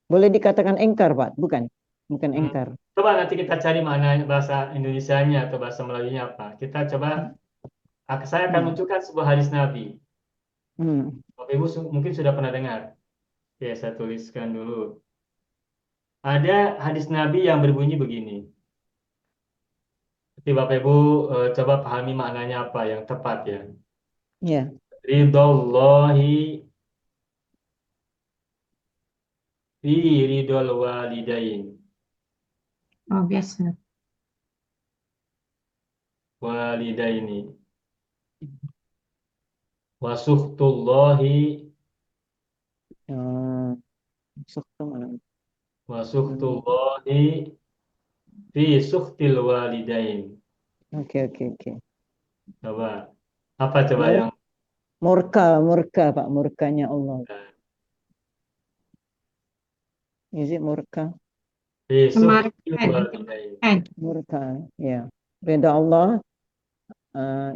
boleh dikatakan engkar Pak, bukan? Bukan Hmm. engkar. Coba nanti kita cari mana bahasa Indonesianya atau bahasa Melayunya apa. Kita coba, saya akan Hmm. munculkan sebuah hadis Nabi. Hmm. Bapak Ibu mungkin sudah pernah dengar. Ya, saya tuliskan dulu. Ada hadis Nabi yang berbunyi begini. Nanti Bapak Ibu coba pahami maknanya apa yang tepat ya. Ya. Ridallahi fi ridol walidain. oh biasa. Walidaini. Wa sukhtullahi Hmm. Sukhtu mana? wa Hmm. sukhtullahi fi sukhtil walidain. Oke, oke, oke. Coba. Apa coba Mur yang murka Pak, murkanya Allah. Is it murka? fi sukhtil Kemarahan, walidain. kemarahan. Murka, ya. Redha Allah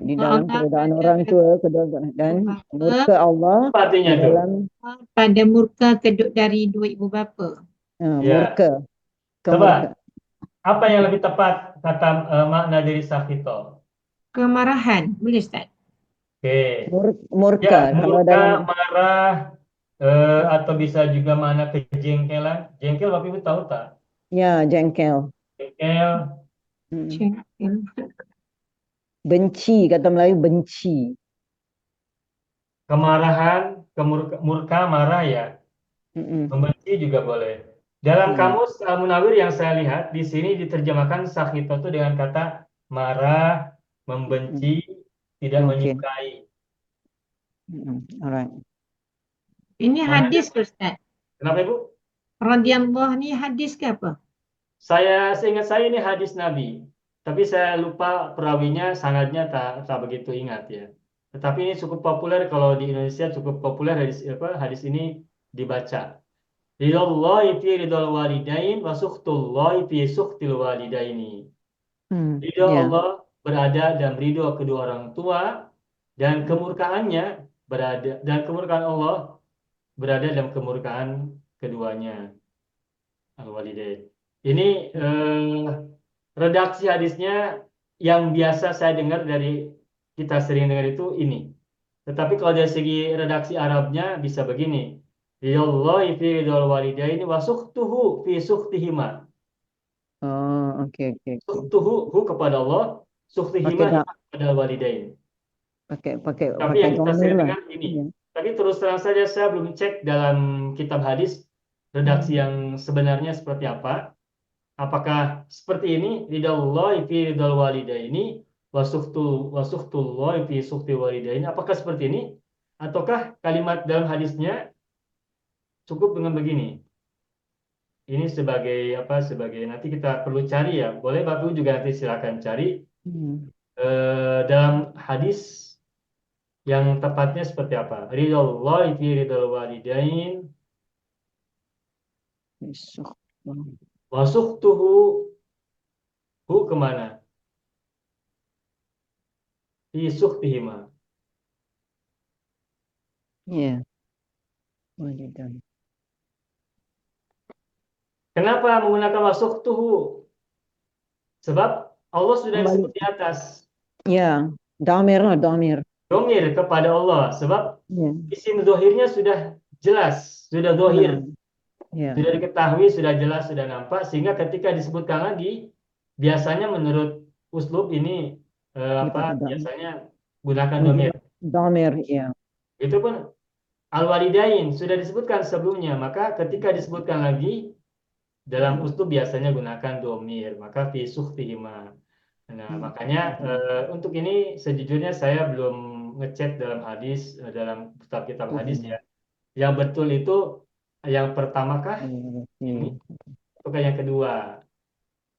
di dalam Allah keredaan pada orang tua dan ibu bapa, murka Allah Apa artinya di tuh? dalam pada murka kedua dari dua ibu bapa. Ya. murka, kemurka. Coba. Apa yang lebih tepat kata makna dari sakhito? Kemarahan, boleh Ustaz? Oke. Ya, Murka kalau murka, dalam marah, atau bisa juga mana kejengkelan. Jengkel Bapak Ibu tahu tak? ya jengkel. Jengkel, Mm. Jengkel. Benci, kata Melayu benci. kemarahan, murka, marah ya. Mm-mm. Membenci juga boleh. Dalam Mm. kamus Al-Munawir yang saya lihat, di sini diterjemahkan sakhito itu dengan kata marah, Mm. membenci, tidak Oke. menyukai. Alright. Ini Maknanya, hadis Ustaz. kenapa Ibu? Radhiyallahu ni hadis ke apa? Seingat saya ini hadis Nabi, tapi saya lupa perawinya, sanadnya tak begitu ingat ya. Tetapi ini cukup populer kalau di Indonesia, cukup populer hadis ini dibaca. Ridallahi fi ridal walidain wa sukhtullahi fi sukhtil walidaini. Ridho Ya. Allah berada dalam ridho kedua orang tua dan Mm. kemurkaannya kemurkaan Allah berada dalam kemurkaan keduanya. Al-walidain. Ini redaksi hadisnya yang biasa saya dengar dari kita sering dengar itu ini. Tetapi kalau dari segi redaksi Arabnya bisa begini. Ridallahi fi ridal walidaini wa sukhtuhu fi sukhtihima. Oh, oke, oke, oke. Sukhtuhu hu kepada Allah, Pakai sukhtihima dak, kepada walidain. pakai pakai Tapi pakai yang kita domir sering lah. dengar ini. Ya. Tapi terus terang saja saya belum cek dalam kitab hadis redaksi yang sebenarnya seperti apa. Apakah seperti ini? Ridallahi fi ridal walidaini wa sukhtullahi fi sukhti walidaini. Apakah seperti ini? Ataukah kalimat dalam hadisnya cukup dengan begini? ini sebagai apa? Sebagai nanti kita perlu cari ya. Boleh Bapak Ibu juga nanti silakan cari Hmm. dalam hadis yang tepatnya seperti apa. Ridhallahi fi ridhal walidain Besok. wa sukhtuhu hu kemana? Fi sukhtihima. Ya, walidan. Kenapa menggunakan wa sukhtuhu? Sebab Allah sudah Kembali. disebut di atas. Ya, damir lah, damir. Domir kepada Allah. Sebab Ya, isim dohirnya sudah jelas, sudah dohir. ya. Sudah diketahui, sudah jelas, sudah nampak, sehingga ketika disebutkan lagi, biasanya menurut uslub ini Dipakai damir. biasanya gunakan domir. Damir, ya. Itu pun al-walidain sudah disebutkan sebelumnya, maka ketika disebutkan lagi dalam uslub biasanya gunakan domir, maka fi sukhtihima. Nah, makanya untuk ini sejujurnya saya belum ngecek dalam hadis, dalam kitab-kitab hadis ya. Yang betul itu yang pertamakah ini atau yang kedua?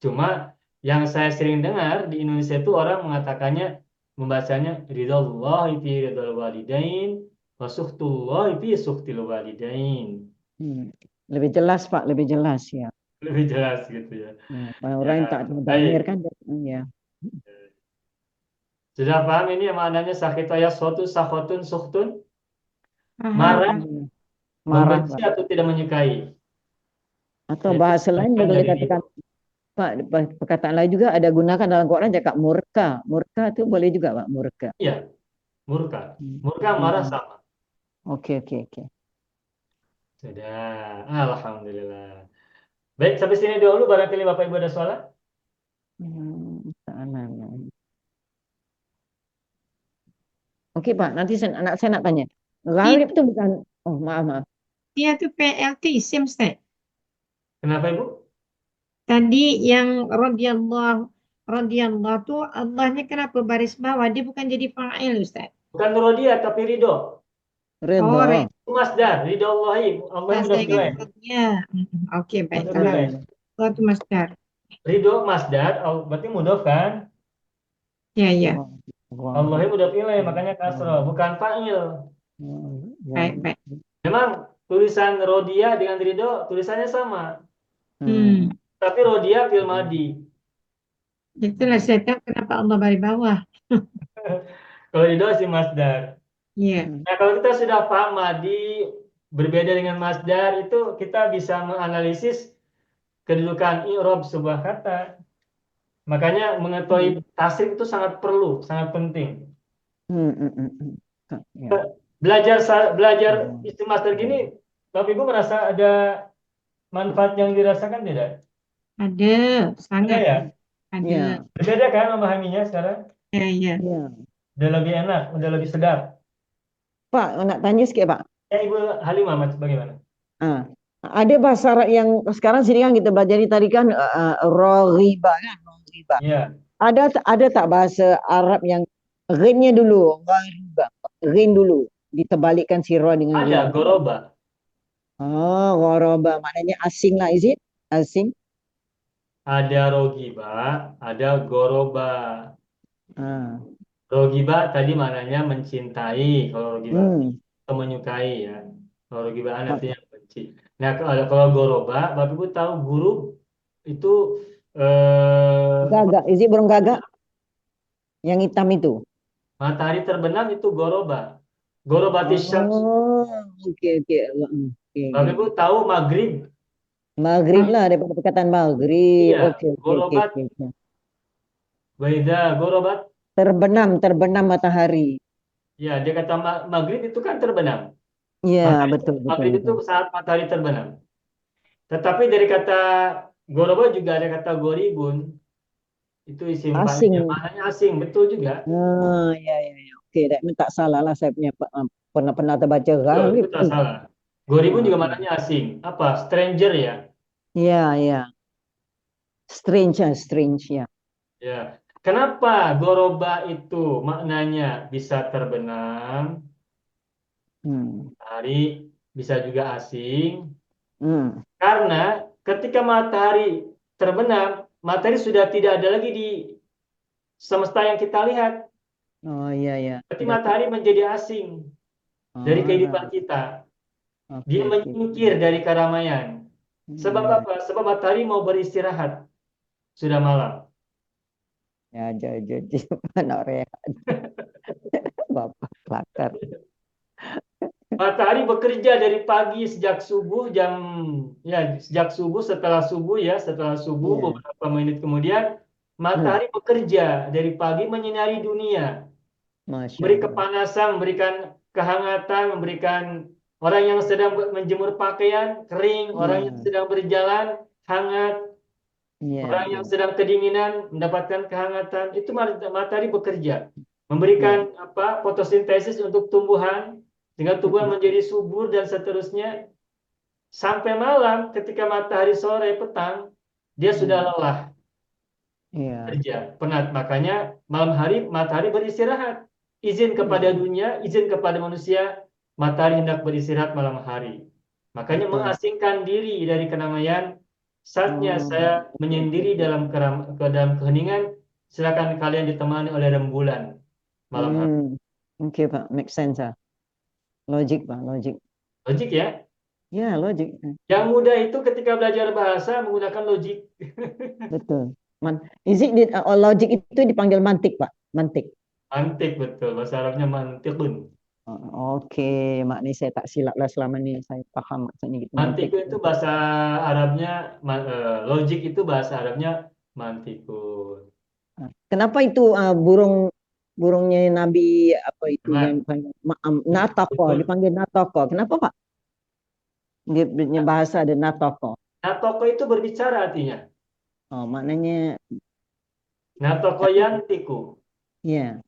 Cuma yang saya sering dengar di Indonesia itu orang mengatakannya membacanya ridhallahi fi ridhal walidain wa sukhtullahi fi sukhtil walidain. Lebih jelas, Pak, lebih jelas ya. Lebih jelas gitu ya. Orang yang tak ada baik. damir kan, ya. Sudah paham ini maknanya sakhitaya suatu sakhotun sukhtun? Paham, Marah, paham. Marah, membenci Pak. atau tidak menyukai. Atau Yaitu bahasa lain sebagian boleh dari katakan, Pak, perkataan lain juga ada gunakan dalam Quran cakap murka. Murka itu boleh juga, Pak, murka. Iya, murka. Murka marah sama. Oke. Sudah, alhamdulillah. Baik, sampai sini dulu barangkali Bapak Ibu ada soalan? Oke, Pak, nanti anak saya nak tanya. Gharib itu bukan, oh maaf. Dia tuh PLT isim, Ustaz. Kenapa Ibu? Tadi yang radhiyallahu tuh Allahnya kenapa baris bawah? Dia bukan jadi fa'il, Ustaz. Bukan rodia tapi ridho. Ridho. Itu masdar, ridho Allahi. Allah yang Saya udah kan bilang. ya. Oke, baik. Udah bilang. Kalau itu masdar. Ridho masdar, berarti mudhof kan? Ya. Allah yang udah pilih, makanya kasroh, bukan fa'il. Baik. Memang tulisan rodia dengan ridho tulisannya sama. Tapi rodia fil madi. Itulah saya tahu kenapa Allah baris bawah. Kalau ridho si masdar. Iya. Nah, kalau kita sudah paham madi berbeda dengan masdar, itu kita bisa menganalisis kedudukan i'rab sebuah kata. Makanya mengetahui tasrif itu sangat perlu, sangat penting. Belajar istilah masdar gini, Bapak Ibu merasa ada manfaat yang dirasakan tidak? Ada, sangat. Ada ya? Ada. Berbeda kan memahaminya sekarang? Iya. Udah lebih enak, udah lebih sedap. Pak, nak tanya sikit, Pak. Ya, Ibu Halimah, bagaimana? Ada bahasa Arab yang sekarang sini kan kita belajar tadi kan raghiba kan, raghiba. Iya. Ada tak bahasa Arab yang ghinnya dulu, raghiba, ghin dulu, diterbalikkan si ra dengan Ada, goroba. Oh, ghoroba maknanya asing lah, is it? Asing? Ada rogiba, ada goroba. Rogiba tadi maknanya mencintai, kalau rogiba atau menyukai ya. Kalau rogiba artinya benci. Nah, kalau goroba, Bapak Ibu tahu guru itu gagak, is it burung gagak? Yang hitam itu. Matahari terbenam itu goroba. Gorobatis syams. Oke. Bapak Ibu tahu maghrib? Maghrib lah, daripada perkataan maghrib. Iya, Oke. gorobat. Baida, gorobat. Terbenam matahari. Ya, dia kata maghrib itu kan terbenam. Iya, betul. Maghrib itu saat matahari terbenam. Tetapi dari kata goroba juga ada kata goribun. Itu isim asing. Maknanya asing, betul juga. Ya. Oke, tak salah lah saya punya pernah terbaca Itu tak salah. Goribun juga maknanya asing. Apa? Stranger ya? Iya. Strange ya. Ya. Kenapa goroba itu maknanya bisa terbenam? Hari bisa juga asing. Karena ketika ketika matahari terbenam, matahari sudah tidak ada lagi di semesta yang kita lihat. Oh iya ya. Berarti matahari menjadi asing dari kehidupan kita. Dia Oke. menyingkir dari keramaian. Sebab apa? Sebab matahari mau beristirahat. Sudah malam. Ya jadi mana rehat. Bapak kelakar. Matahari bekerja dari pagi sejak subuh sejak subuh setelah subuh Iya. beberapa menit kemudian matahari bekerja dari pagi menyinari dunia, Masya beri Allah. kepanasan, memberikan kehangatan, memberikan orang yang sedang menjemur pakaian kering, orang yang sedang berjalan hangat, Iya. orang yang sedang kedinginan mendapatkan kehangatan. Itu matahari bekerja, memberikan fotosintesis untuk tumbuhan sehingga tumbuhan menjadi subur dan seterusnya. Sampai malam ketika matahari sore petang dia sudah lelah Iya. kerja, penat. Makanya malam hari matahari beristirahat. Izin kepada dunia, izin kepada manusia, matahari hendak beristirahat malam hari. Makanya Betul. mengasingkan diri dari keramaian. Saatnya Oh. saya menyendiri dalam dalam keheningan, silakan kalian ditemani oleh rembulan malam hari. Oke Pak, make sense ah. Logik Pak, logik. Logik ya. Ya, logik. Yang muda itu ketika belajar bahasa menggunakan logik. Betul. Logik itu dipanggil mantik Pak, mantik. Mantik, betul. Bahasa Arabnya mantikun. Oke, maknanya saya tak silap lah selama ini saya paham maksudnya gitu. Mantikun itu bahasa Arabnya, logik itu bahasa Arabnya mantikun. Kenapa itu burungnya Nabi apa itu yang Karena dipanggil natoko, dipanggil natoko. Kenapa Pak? Dia punya bahasa ada natoko. natoko itu berbicara artinya. Oh, maknanya Natoko yantiku. ya.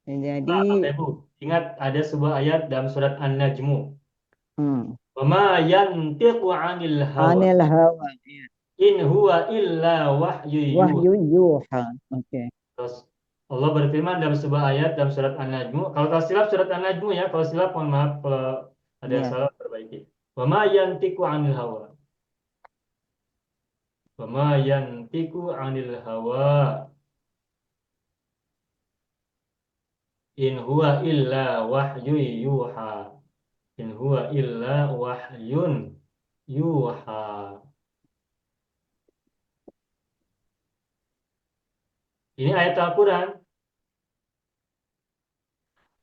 Jadi Nah, Bapak Ibu, ingat ada sebuah ayat dalam surat An-Najmu. Wa ma yantiqu 'anil hawa. anil hawa. Ya. In huwa illa wahyu Wahyu yuha. Oke. Terus Allah berfirman dalam sebuah ayat dalam surat An-Najmu. Kalau tak silap surat An-Najmu ya, kalau silap mohon maaf, kalau ada yang salah perbaiki. Wa ma yantiqu 'anil hawa. Wa ma yantiqu 'anil hawa. In huwa illa wahyu yuha. In huwa illa wahyun yuha. Ini ayat Al-Quran.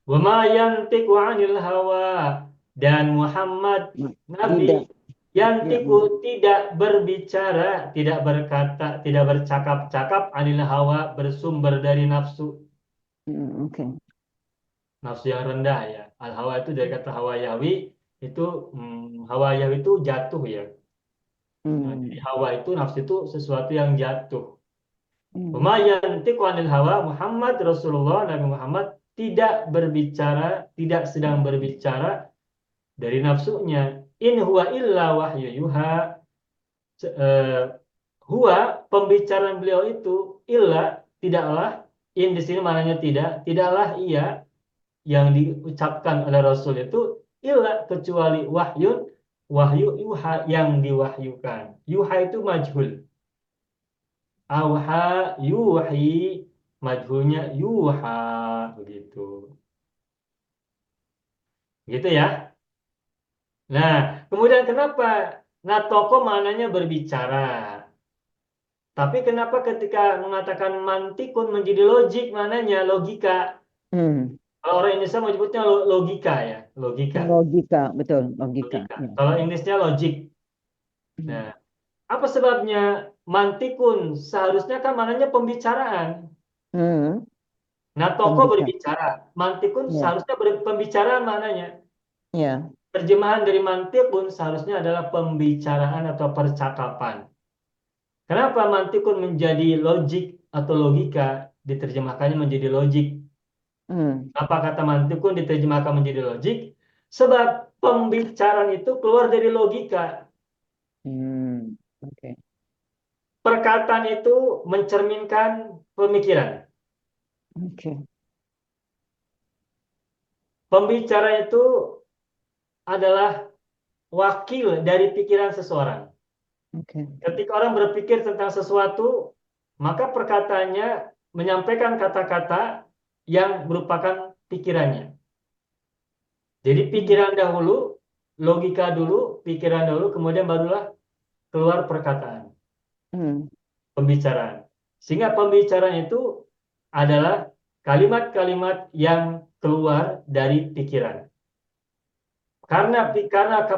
Wa ma yantiqu 'anil hawa. Dan Muhammad Nabi yantiqu tidak berbicara, tidak berkata, tidak bercakap-cakap 'anil hawa, bersumber dari nafsu. Oke. Nafsu yang rendah ya. Al-hawa itu dari kata hawa yahwi, itu hawa yahwi itu jatuh ya. Nah, jadi hawa itu nafsu itu sesuatu yang jatuh. Wa yantiqu 'anil hawa, Muhammad Rasulullah Nabi Muhammad tidak berbicara, tidak sedang berbicara dari nafsunya. In huwa illa wahyu yuha. Huwa, pembicaraan beliau itu illa, tidaklah, in di sini maknanya tidaklah ia yang diucapkan oleh Rasul itu illa, kecuali wahyu yuha, yang diwahyukan. Yuha itu majhul. Auha yuhi, majhulnya yuha, begitu. Gitu ya. Nah, kemudian kenapa natoko maknanya berbicara? Tapi kenapa ketika mengatakan mantikun menjadi logik, maknanya logika? Kalau orang Indonesia menyebutnya logika ya, logika. Logika, betul, logika. Logika. Kalau Inggrisnya logik. Nah, apa sebabnya mantikun? Seharusnya kan maknanya pembicaraan. Natoko berbicara, mantikun seharusnya pembicaraan maknanya. Ya. Terjemahan dari mantikun seharusnya adalah pembicaraan atau percakapan. Kenapa mantikun menjadi logik atau logika, diterjemahkannya menjadi logik? Apa kata mantikun diterjemahkan menjadi logik? Sebab pembicaraan itu keluar dari logika. Okay. Perkataan itu mencerminkan pemikiran. Okay. Pembicara itu adalah wakil dari pikiran seseorang. Oke. Ketika orang berpikir tentang sesuatu, maka perkataannya menyampaikan kata-kata yang merupakan pikirannya. Jadi pikiran dahulu, logika dulu, pikiran dahulu, kemudian barulah keluar perkataan, Hmm. pembicaraan. Sehingga pembicaraan itu adalah kalimat-kalimat yang keluar dari pikiran. Karena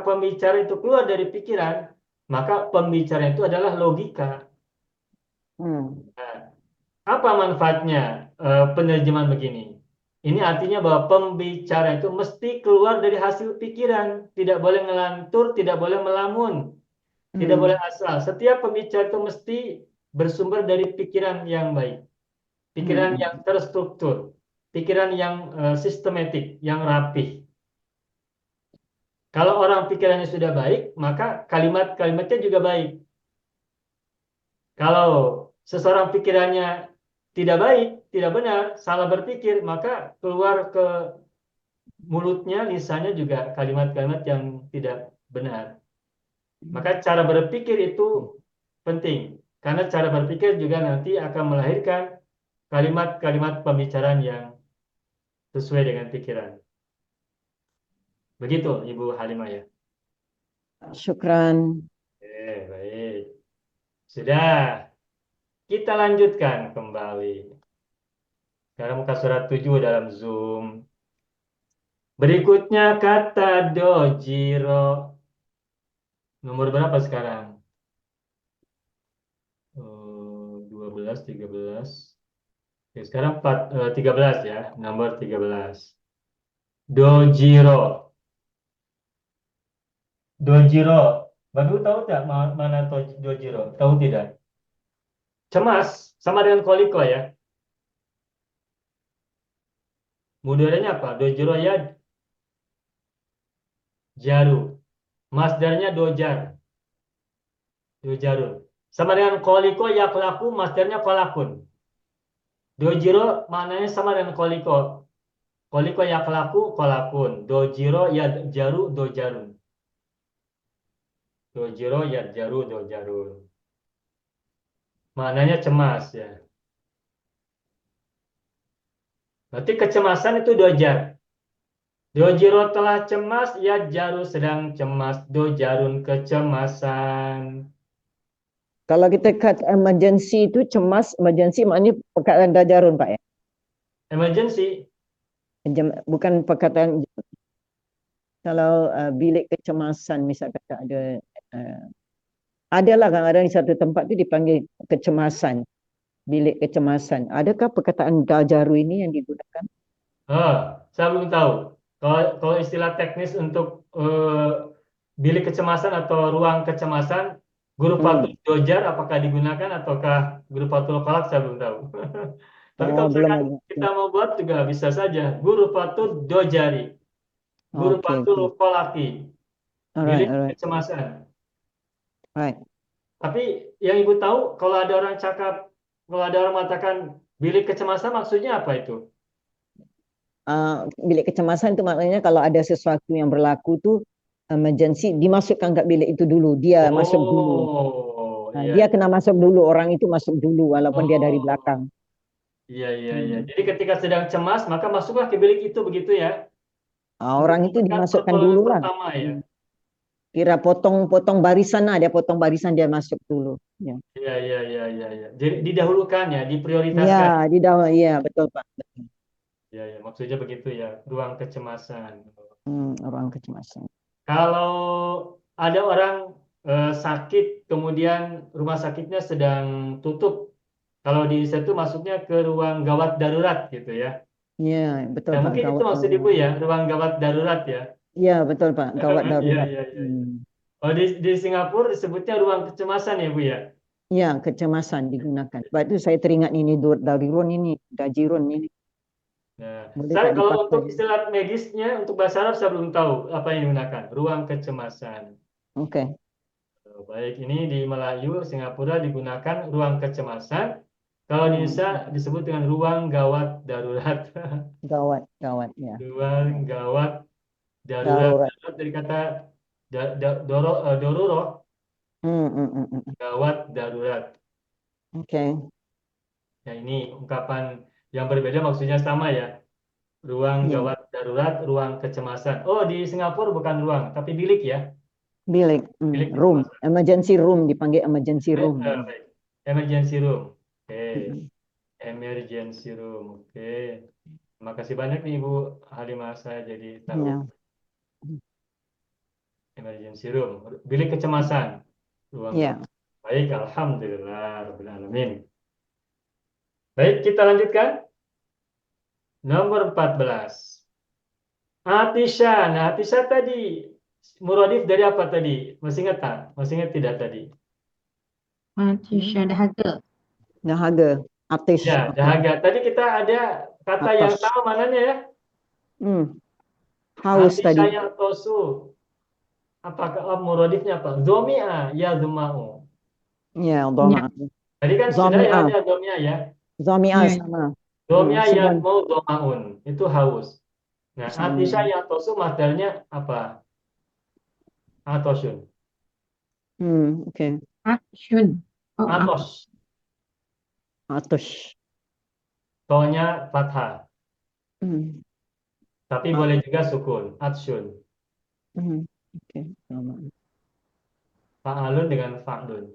pembicara itu keluar dari pikiran, maka pembicara itu adalah logika. Hmm. Nah, apa manfaatnya penerjemahan begini? Ini artinya bahwa pembicara itu mesti keluar dari hasil pikiran, tidak boleh ngelantur, tidak boleh melamun, tidak boleh Hmm. asal. Setiap pembicara itu mesti bersumber dari pikiran yang baik, pikiran Hmm. yang terstruktur, pikiran yang sistematik, yang rapih. Kalau orang pikirannya sudah baik, maka kalimat-kalimatnya juga baik. Kalau seseorang pikirannya tidak baik, tidak benar, salah berpikir, maka keluar ke mulutnya, lisannya juga kalimat-kalimat yang tidak benar. Maka cara berpikir itu penting, karena cara berpikir juga nanti akan melahirkan kalimat-kalimat pembicaraan yang sesuai dengan pikiran. Begitu, Ibu Halimah ya. Syukran. Baik. Sudah, kita lanjutkan kembali. Sekarang muka surat 7 dalam Zoom. Berikutnya kata dojiro. Nomor berapa sekarang? 12, 13. Oke, sekarang 13 ya. Nomor 13. Dojiro. Dojiro. Baru tahu tidak mana dojiro? Tahu tidak? Cemas. Sama dengan koliko ya. Mudoranya apa? Dojiro ya jaru. Masdarnya dojar. Dojarun. Sama dengan koliko ya kelaku. Masdarnya kolakun. Dojiro maknanya sama dengan koliko. Koliko ya kelaku kolakun. Dojiro ya jaru dojarun. Dojiro ya jaru dojarun. Maknanya cemas ya. Berarti kecemasan itu dojar. Dojiro telah cemas, ya jaru sedang cemas. Dojarun kecemasan. Kalau kita kata emergency itu cemas, emergency maknanya perkataan dajarun Pak ya. Emergency. Bukan perkataan kalau bilik kecemasan misal kata adalah kadang-kadang di satu tempat itu dipanggil kecemasan, bilik kecemasan. Adakah perkataan dajaru ini yang digunakan? Saya belum tahu. Kalau istilah teknis untuk bilik kecemasan atau ruang kecemasan, guru Hmm. patul dojar apakah digunakan ataukah guru patul kolak saya belum tahu. Tapi Oh, kalau belum misalkan ada. kita mau buat juga bisa saja. Guru patul dojari, guru Oke, patul oke. kolaki, Alright, bilik alright. kecemasan. Right. Tapi yang ibu tahu, kalau ada orang cakap, kalau ada orang mengatakan bilik kecemasan maksudnya apa itu? Bilik kecemasan itu maknanya kalau ada sesuatu yang berlaku tuh emergency dimasukkan ke bilik itu dulu. Dia masuk dulu. Oh, iya. Dia kena masuk dulu. Orang itu masuk dulu walaupun dia dari Oh. belakang. Iya, iya, iya. Hmm. Jadi ketika sedang cemas, maka masuklah ke bilik itu begitu ya. Untuk Orang itu mendapatkan dimasukkan pertolongan dulu lah. pertama ya. Kira potong barisan lah. Dia potong barisan dia masuk dulu. Ya, Iya, iya, iya, iya, iya. Jadi didahulukan ya, ya diprioritaskan. di dalam. Iya, betul Pak. Betul. Iya, iya. Maksudnya begitu ya, ruang kecemasan. Orang kecemasan. Kalau ada orang sakit, kemudian rumah sakitnya sedang tutup. Kalau di situ masuknya ke ruang gawat darurat gitu ya. Iya, betul Ya Pak. mungkin itu Gawat maksud ibu darurat. ya, ruang gawat darurat ya. Iya, betul Pak. Gawat Iya, darurat. iya, iya, iya. Oh, di Singapura disebutnya ruang kecemasan ya Bu ya. Ya, kecemasan digunakan. Sebab itu saya teringat ini darirun ini, dajirun ini. Nah, Boleh saya tak kalau dipakai? untuk istilah medisnya untuk bahasa Arab saya belum tahu apa yang digunakan. Ruang kecemasan. Oke. Baik, ini di Melayu, Singapura digunakan ruang kecemasan. Kalau di Indonesia disebut dengan ruang gawat darurat. Gawat ya. Ruang gawat darurat. Darurat. Darurat dari kata doruro. Gawat darurat. Oke. Ya ini ungkapan yang berbeda maksudnya sama ya. Ruang Ya. gawat darurat, ruang kecemasan. Oh, di Singapura bukan ruang, tapi bilik ya. Bilik. Bilik Room. kecemasan. Emergency room dipanggil emergency room. Baik. Emergency room. Oke. Mm. Emergency room. Oke. Terima kasih banyak nih Ibu Halimah, saya jadi tahu. Ya. Emergency room. Bilik kecemasan. Ruang Ya. gawat. Baik, alhamdulillah rabbil alamin. Baik, kita lanjutkan. Nomor 14. Atisha. Nah, Atisha tadi muradif dari apa tadi? Masih ingat tak? Masih ingat tidak tadi? Atisha dahaga. Dahaga. Artis. Ya, dahaga. Tadi kita ada kata yang Atas. sama mananya ya? Haus Atisha tadi. yang tosu. Apakah muradifnya apa? Zomia ya zumau. Ya, doma. Tadi kan sudah ya Zomia. ada zomia ya. Zomia Ya. sama. Zomia ya Seven. mau zomaun. Itu haus. Nah, Sama. atisha yang tosu masdarnya apa? Atosun. Oke. Atshun. Oh, Atos. Atus. To-nya fathah. Tapi Ah. boleh juga sukun. Atsun. Oke. Sama. Fa'alun dengan fa'lun.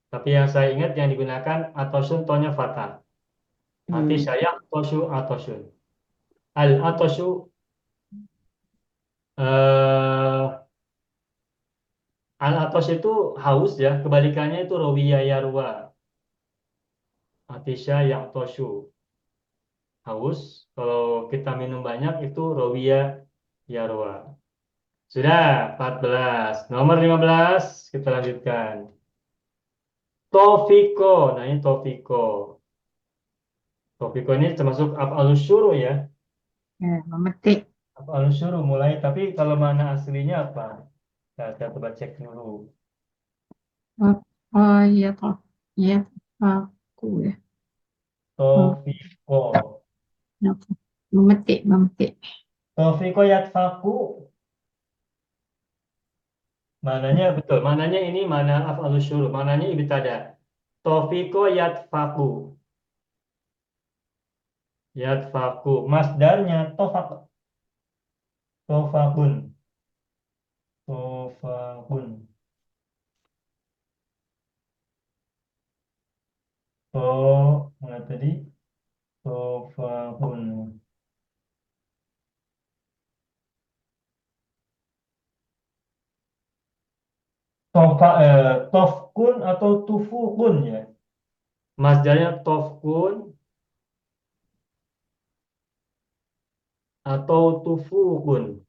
Tapi yang saya ingat yang digunakan atosun to-nya fathah. Atisha ya tosu atosun. Al atosu al atos itu haus ya. Kebalikannya itu rawiya yarwa. Atisha ya tosu. Haus. Kalau kita minum banyak itu rawiya yarwa. Sudah 14. Nomor 15 kita lanjutkan. Tofiko. Nah ini Tofiko. Tofiko ini termasuk af'alus syuru ya. ya, memetik. Af'alus syuru mulai. Tapi kalau mana aslinya apa? Saya coba cek dulu. Oh iya toh. Iya aku ya. Tofiko. Ya, memetik, memetik. Tofiko yatfaku. Mananya betul. Mananya ini mana af'alus syuru. Mananya ibtada. Tofiko yatfaku. Yatfaku. Masdarnya tofak. Tofakun. Tofakun. Mana tadi? Tofakun. Tofkun atau tufukun ya. Masdarnya tofkun atau tufukun.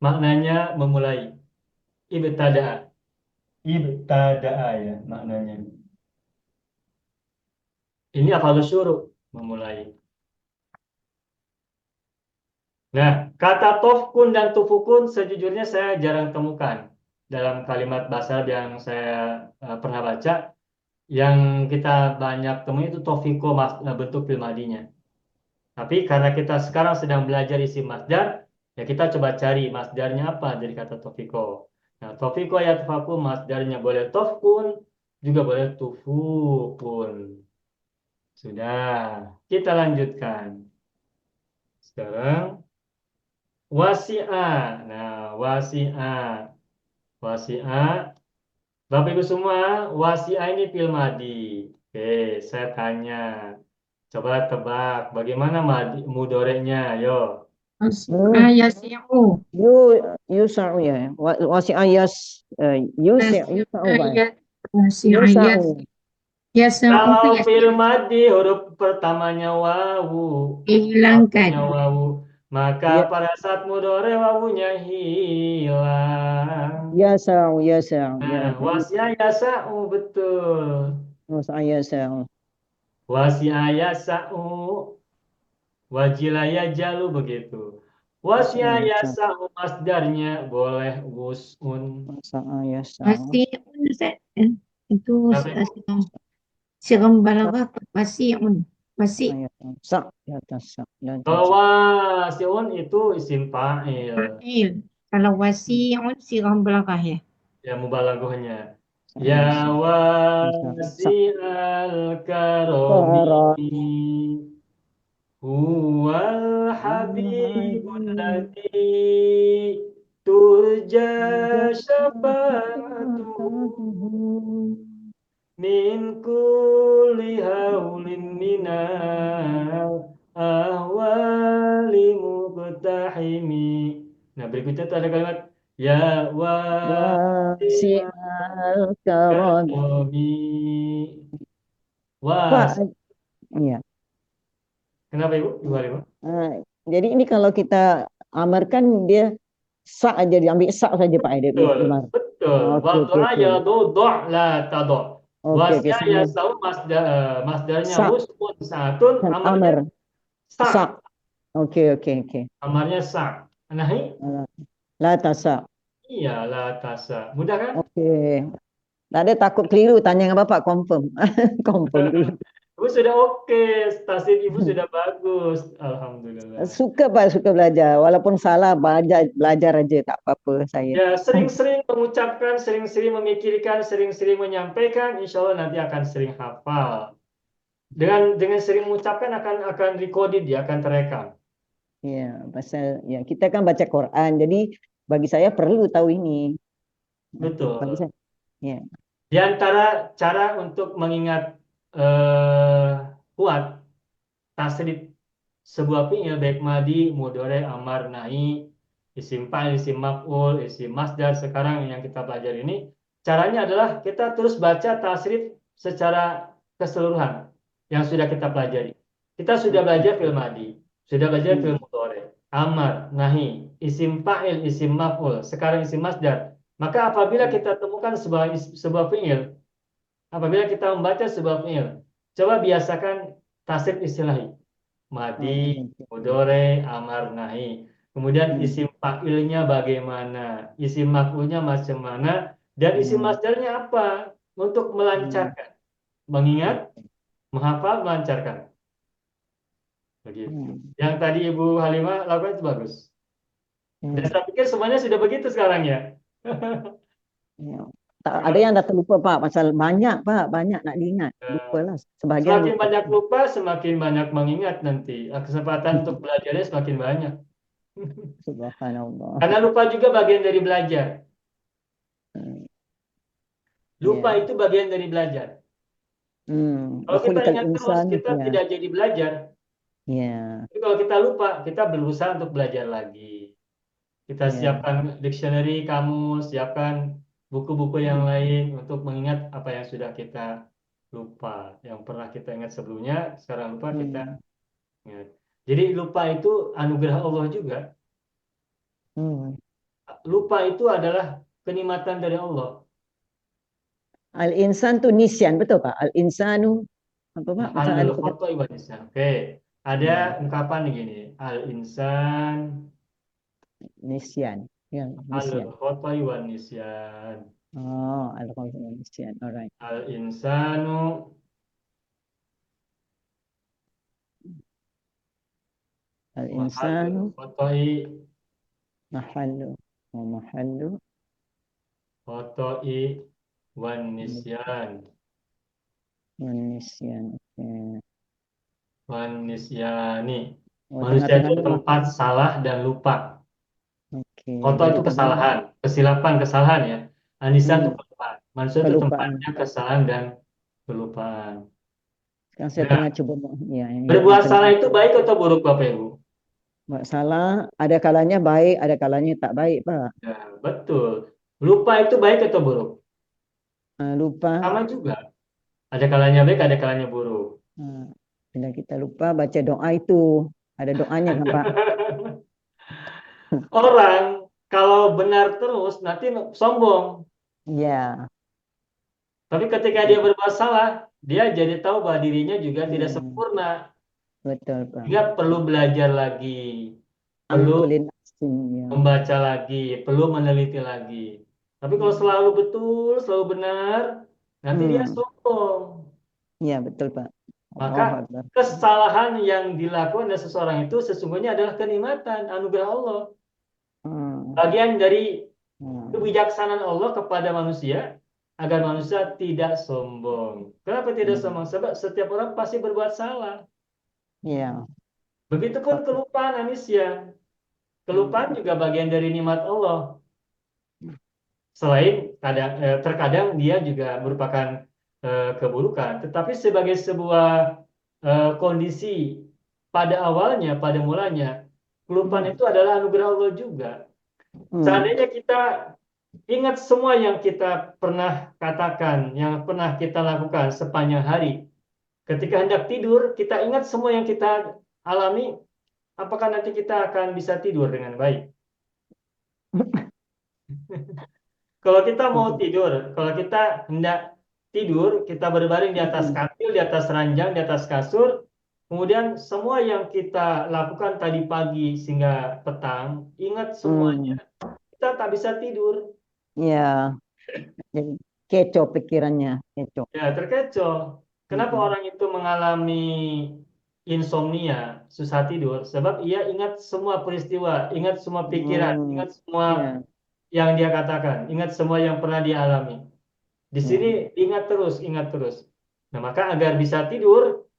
Maknanya memulai. Ibtada'a. Ibtada'a ya maknanya. Ini af'alus syuru memulai. Nah, kata tofkun dan tufukun sejujurnya saya jarang temukan dalam kalimat bahasa Arab yang saya pernah baca. Yang kita banyak temui itu tofiko bentuk fil madinya. Tapi karena kita sekarang sedang belajar isim masdar, ya kita coba cari masdarnya apa dari kata tofiko. Nah, tofiko ya tufaku masdarnya boleh tofkun, juga boleh tufukun. Sudah, kita lanjutkan. Sekarang wasi'a. Nah, wasi'a. Wasi'a. Bapak Ibu semua, wasi'a ini fil madi. Oke, saya tanya. Coba tebak, bagaimana mudorenya? Yo. Yasi'u. Yusa'u ya. Wasi ayas. Yusa'u. Yasi'u. Yasi'u. Kalau fil madi huruf pertamanya wawu, Hilangkan. akhirnya wawu, maka Ya. pada saat mudore wawunya hilang. Yasa'u. Yasa'u. Nah, wasya yasa'u betul. Wasi ayasa'u. Wasya yasa'u, wajilaya jalu begitu. Wasya yasa'u masdarnya boleh wusun. Wasi ayasa'u. Wasi'un Ustaz. Itu Apa itu? siram balaghah wasi'un. Wasi'. Sa. Ya tas. Kalau wasi'un itu isim fa'il. Fa'il. Kalau wasi'un sirah belakang ya. Ya mubalaghahnya. Ya wasi'al karami huwal habibul ladzi turja syafa'atuhu min kulli haulin minal ahwali muqtahimi. Nah, berikutnya itu ada kalimat ya wasi'al Wasi'al karami. karami Pak, was. ya. Kenapa Ibu? Ibu Halimah? Jadi ini kalau kita amarkan dia sak aja, diambil sak saja Pak Edi. Betul, betul. Oke, Wa oke, doa oke. ya do la tado. Oke, oke, Wasya ya sama sau masdarnya sak wusun satun, dan amarnya amar. sak. Sak. Oke, oke, oke. Amarnya sak. Nahi? La tasak. Iya, la tasa. Mudah kan? Oke. Nggak ada takut keliru, tanya sama Bapak, confirm. Confirm dulu. Ibu sudah oke, tasdid Ibu sudah bagus. Alhamdulillah. Suka Pak, suka belajar. Walaupun salah, belajar aja, tak apa-apa saya. Ya, sering-sering mengucapkan, sering-sering memikirkan, sering-sering menyampaikan, insya Allah nanti akan sering hafal. Dengan sering mengucapkan akan recorded, dia akan terekam. Ya, pasal ya kita kan baca Quran, jadi bagi saya perlu tahu ini. Betul. Bagi saya, ya. Di antara cara untuk mengingat kuat tasrif sebuah fi'il baik madi, mudhari, amar, nahi, isim fa'il, isim maf'ul, isim masdar sekarang yang kita pelajari ini, caranya adalah kita terus baca tasrif secara keseluruhan yang sudah kita pelajari. Kita sudah belajar fi'il madi, sudah belajar fi'il mudhari, amar, nahi, isim fa'il, isim maf'ul, sekarang isim masdar. Maka apabila kita temukan sebuah fi'il, apabila kita membaca sebuah fi'il, coba biasakan tasrif istilahi. Madi, mudhari, amar, nahi. Kemudian isim fa'ilnya bagaimana, isim maf'ulnya macam mana, dan isim masdarnya apa untuk melancarkan, mengingat, menghafal, melancarkan. Begitu. Yang tadi Ibu Halimah lakukan itu bagus. Dan saya pikir semuanya sudah begitu sekarang ya. Ya. Ada yang dah terlupa Pak, pasal banyak Pak, banyak nak diingat. Lupa lah, sebagian Semakin lupa. banyak lupa, semakin banyak mengingat nanti. Kesempatan untuk belajarnya semakin banyak. Subhanallah. Karena lupa juga bagian dari belajar. Lupa itu bagian dari belajar. Kalau kita ingat terus, kita tidak jadi belajar. Tapi kalau kita lupa, kita berusaha untuk belajar lagi. Kita siapkan dictionary, kamus, siapkan buku-buku yang lain untuk mengingat apa yang sudah kita lupa. Yang pernah kita ingat sebelumnya, sekarang lupa kita ingat. Jadi lupa itu anugerah Allah juga. Lupa itu adalah kenikmatan dari Allah. Al-insan tu nisyan, betul Pak? Al-insanu apa Pak? Al khoto'i wan nisyan. Oke, ada ungkapan begini. Al-insan nisyan. Ya, nisyan. al khoto'i wan nisyan. Oh, al-khoto'i wan nisyan. Alright. Al-insanu Al-insanu khoto'i mahallu wa mahallu khoto'i wan nisyan. wan nisyan. Oke. Wan nisyani. Oh, Manusia itu tengah-tengah. tempat salah dan lupa. Oke. Khoto itu kesalahan, kesilapan, kesalahan ya. Anisan itu kelupaan. Manusia itu Kelupaan. tempatnya kesalahan dan kelupaan. Sekarang saya Nah, tengah coba ya, berbuat salah itu baik atau buruk Bapak Ibu? buat salah, ada kalanya baik, ada kalanya tak baik, Pak. Ya, betul. Lupa itu baik atau buruk? Lupa. Sama juga. Ada kalanya baik, ada kalanya buruk. Bila kita lupa baca doa itu, ada doanya kan, Pak? Orang kalau benar terus nanti sombong. Iya. Tapi ketika dia berbuat salah, dia jadi tahu bahwa dirinya juga tidak sempurna. Betul, Pak. Dia perlu belajar lagi, perlu membaca lagi, perlu meneliti lagi. Tapi kalau selalu betul, selalu benar, nanti dia sombong. Iya, betul, Pak. Maka kesalahan yang dilakukan oleh seseorang itu sesungguhnya adalah kenikmatan, anugerah Allah. Bagian dari Hmm. kebijaksanaan Allah kepada manusia agar manusia tidak sombong. Kenapa tidak sombong? Sebab setiap orang pasti berbuat salah. Ya. Begitupun kelupaan manusia. Kelupaan juga bagian dari nikmat Allah. Selain terkadang dia juga merupakan keburukan, tetapi sebagai sebuah kondisi pada awalnya, pada mulanya, kelupaan itu adalah anugerah Allah juga. Seandainya kita ingat semua yang kita pernah katakan, yang pernah kita lakukan sepanjang hari, ketika hendak tidur, kita ingat semua yang kita alami, apakah nanti kita akan bisa tidur dengan baik? Kalau kita mau tidur, kalau kita hendak tidur, kita berbaring di atas katil, di atas ranjang, di atas kasur, kemudian semua yang kita lakukan tadi pagi sehingga petang, ingat semuanya, kita tak bisa tidur. Ya. Jadi kecoh pikirannya, kecoh. Ya, terkecoh. Kenapa orang itu mengalami insomnia, susah tidur? Sebab ia ingat semua peristiwa, ingat semua pikiran, ingat semua Ya. yang dia katakan, ingat semua yang pernah dia alami. Di sini ingat terus, ingat terus. Nah, maka agar bisa tidur,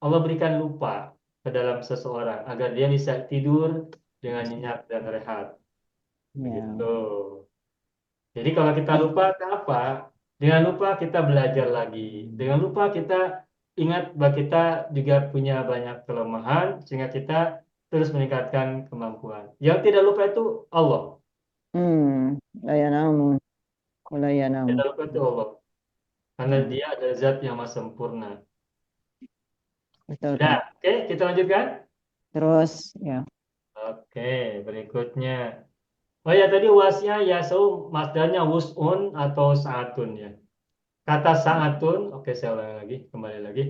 Allah berikan lupa ke dalam seseorang agar dia bisa tidur dengan nyenyak dan rehat. Ya. Begitu. Jadi kalau kita lupa apa? Dengan lupa kita belajar lagi. Dengan lupa kita ingat bahwa kita juga punya banyak kelemahan sehingga kita terus meningkatkan kemampuan. Yang tidak lupa itu Allah. La yanamu, la yanamu. Tidak lupa itu Allah. Karena dia adalah zat yang maha sempurna. Betul, Sudah, Kak. oke, kita lanjutkan. Terus, ya. Oke, berikutnya. Oh ya, tadi wasnya yasau masdarnya wus'un atau sa'atun ya. Kata sa'atun, oke saya ulangi lagi, kembali lagi.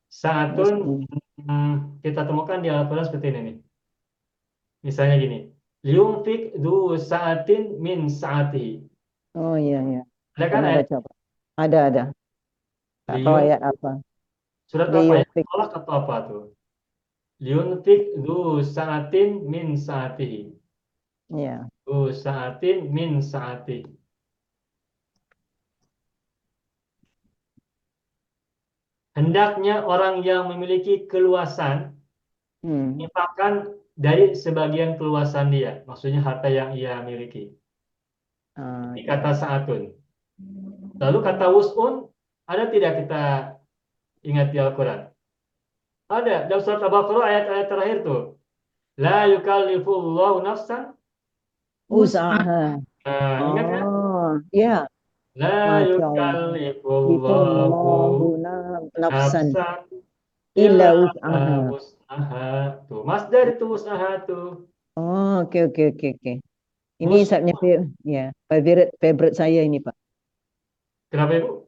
Sa'atun kita temukan di Al-Quran seperti ini nih. Misalnya gini, liumfik du sa'atin min sa'ati. Oh iya, iya. Ada kan Pernah ayat baca, Pak. Ada. Tak tahu lium, ayat apa. surat apa ya? Liyufik. Tolak atau apa tuh? Liunfik du sa'atin min sa'atihi. Ya. Du sa'atin min sa'ati. Hendaknya orang yang memiliki keluasan infakkan dari sebagian keluasan dia, maksudnya harta yang ia miliki. Ini kata sa'atun. Lalu kata wus'un, ada tidak kita ingat di Al-Quran? Ada, dalam surat Al-Baqarah ayat-ayat terakhir tuh. La yukallifullahu nafsan. Usaha. Nah, ingat kan? Oh, ya. La Masya Allah. yukallifullahu Nafsan nafsan illa illa usaha. wus'aha. Tuh, masdar itu wus'aha tuh. Oh, oke. Ini saatnya ya, favorite saya ini, Pak. Kenapa Ibu?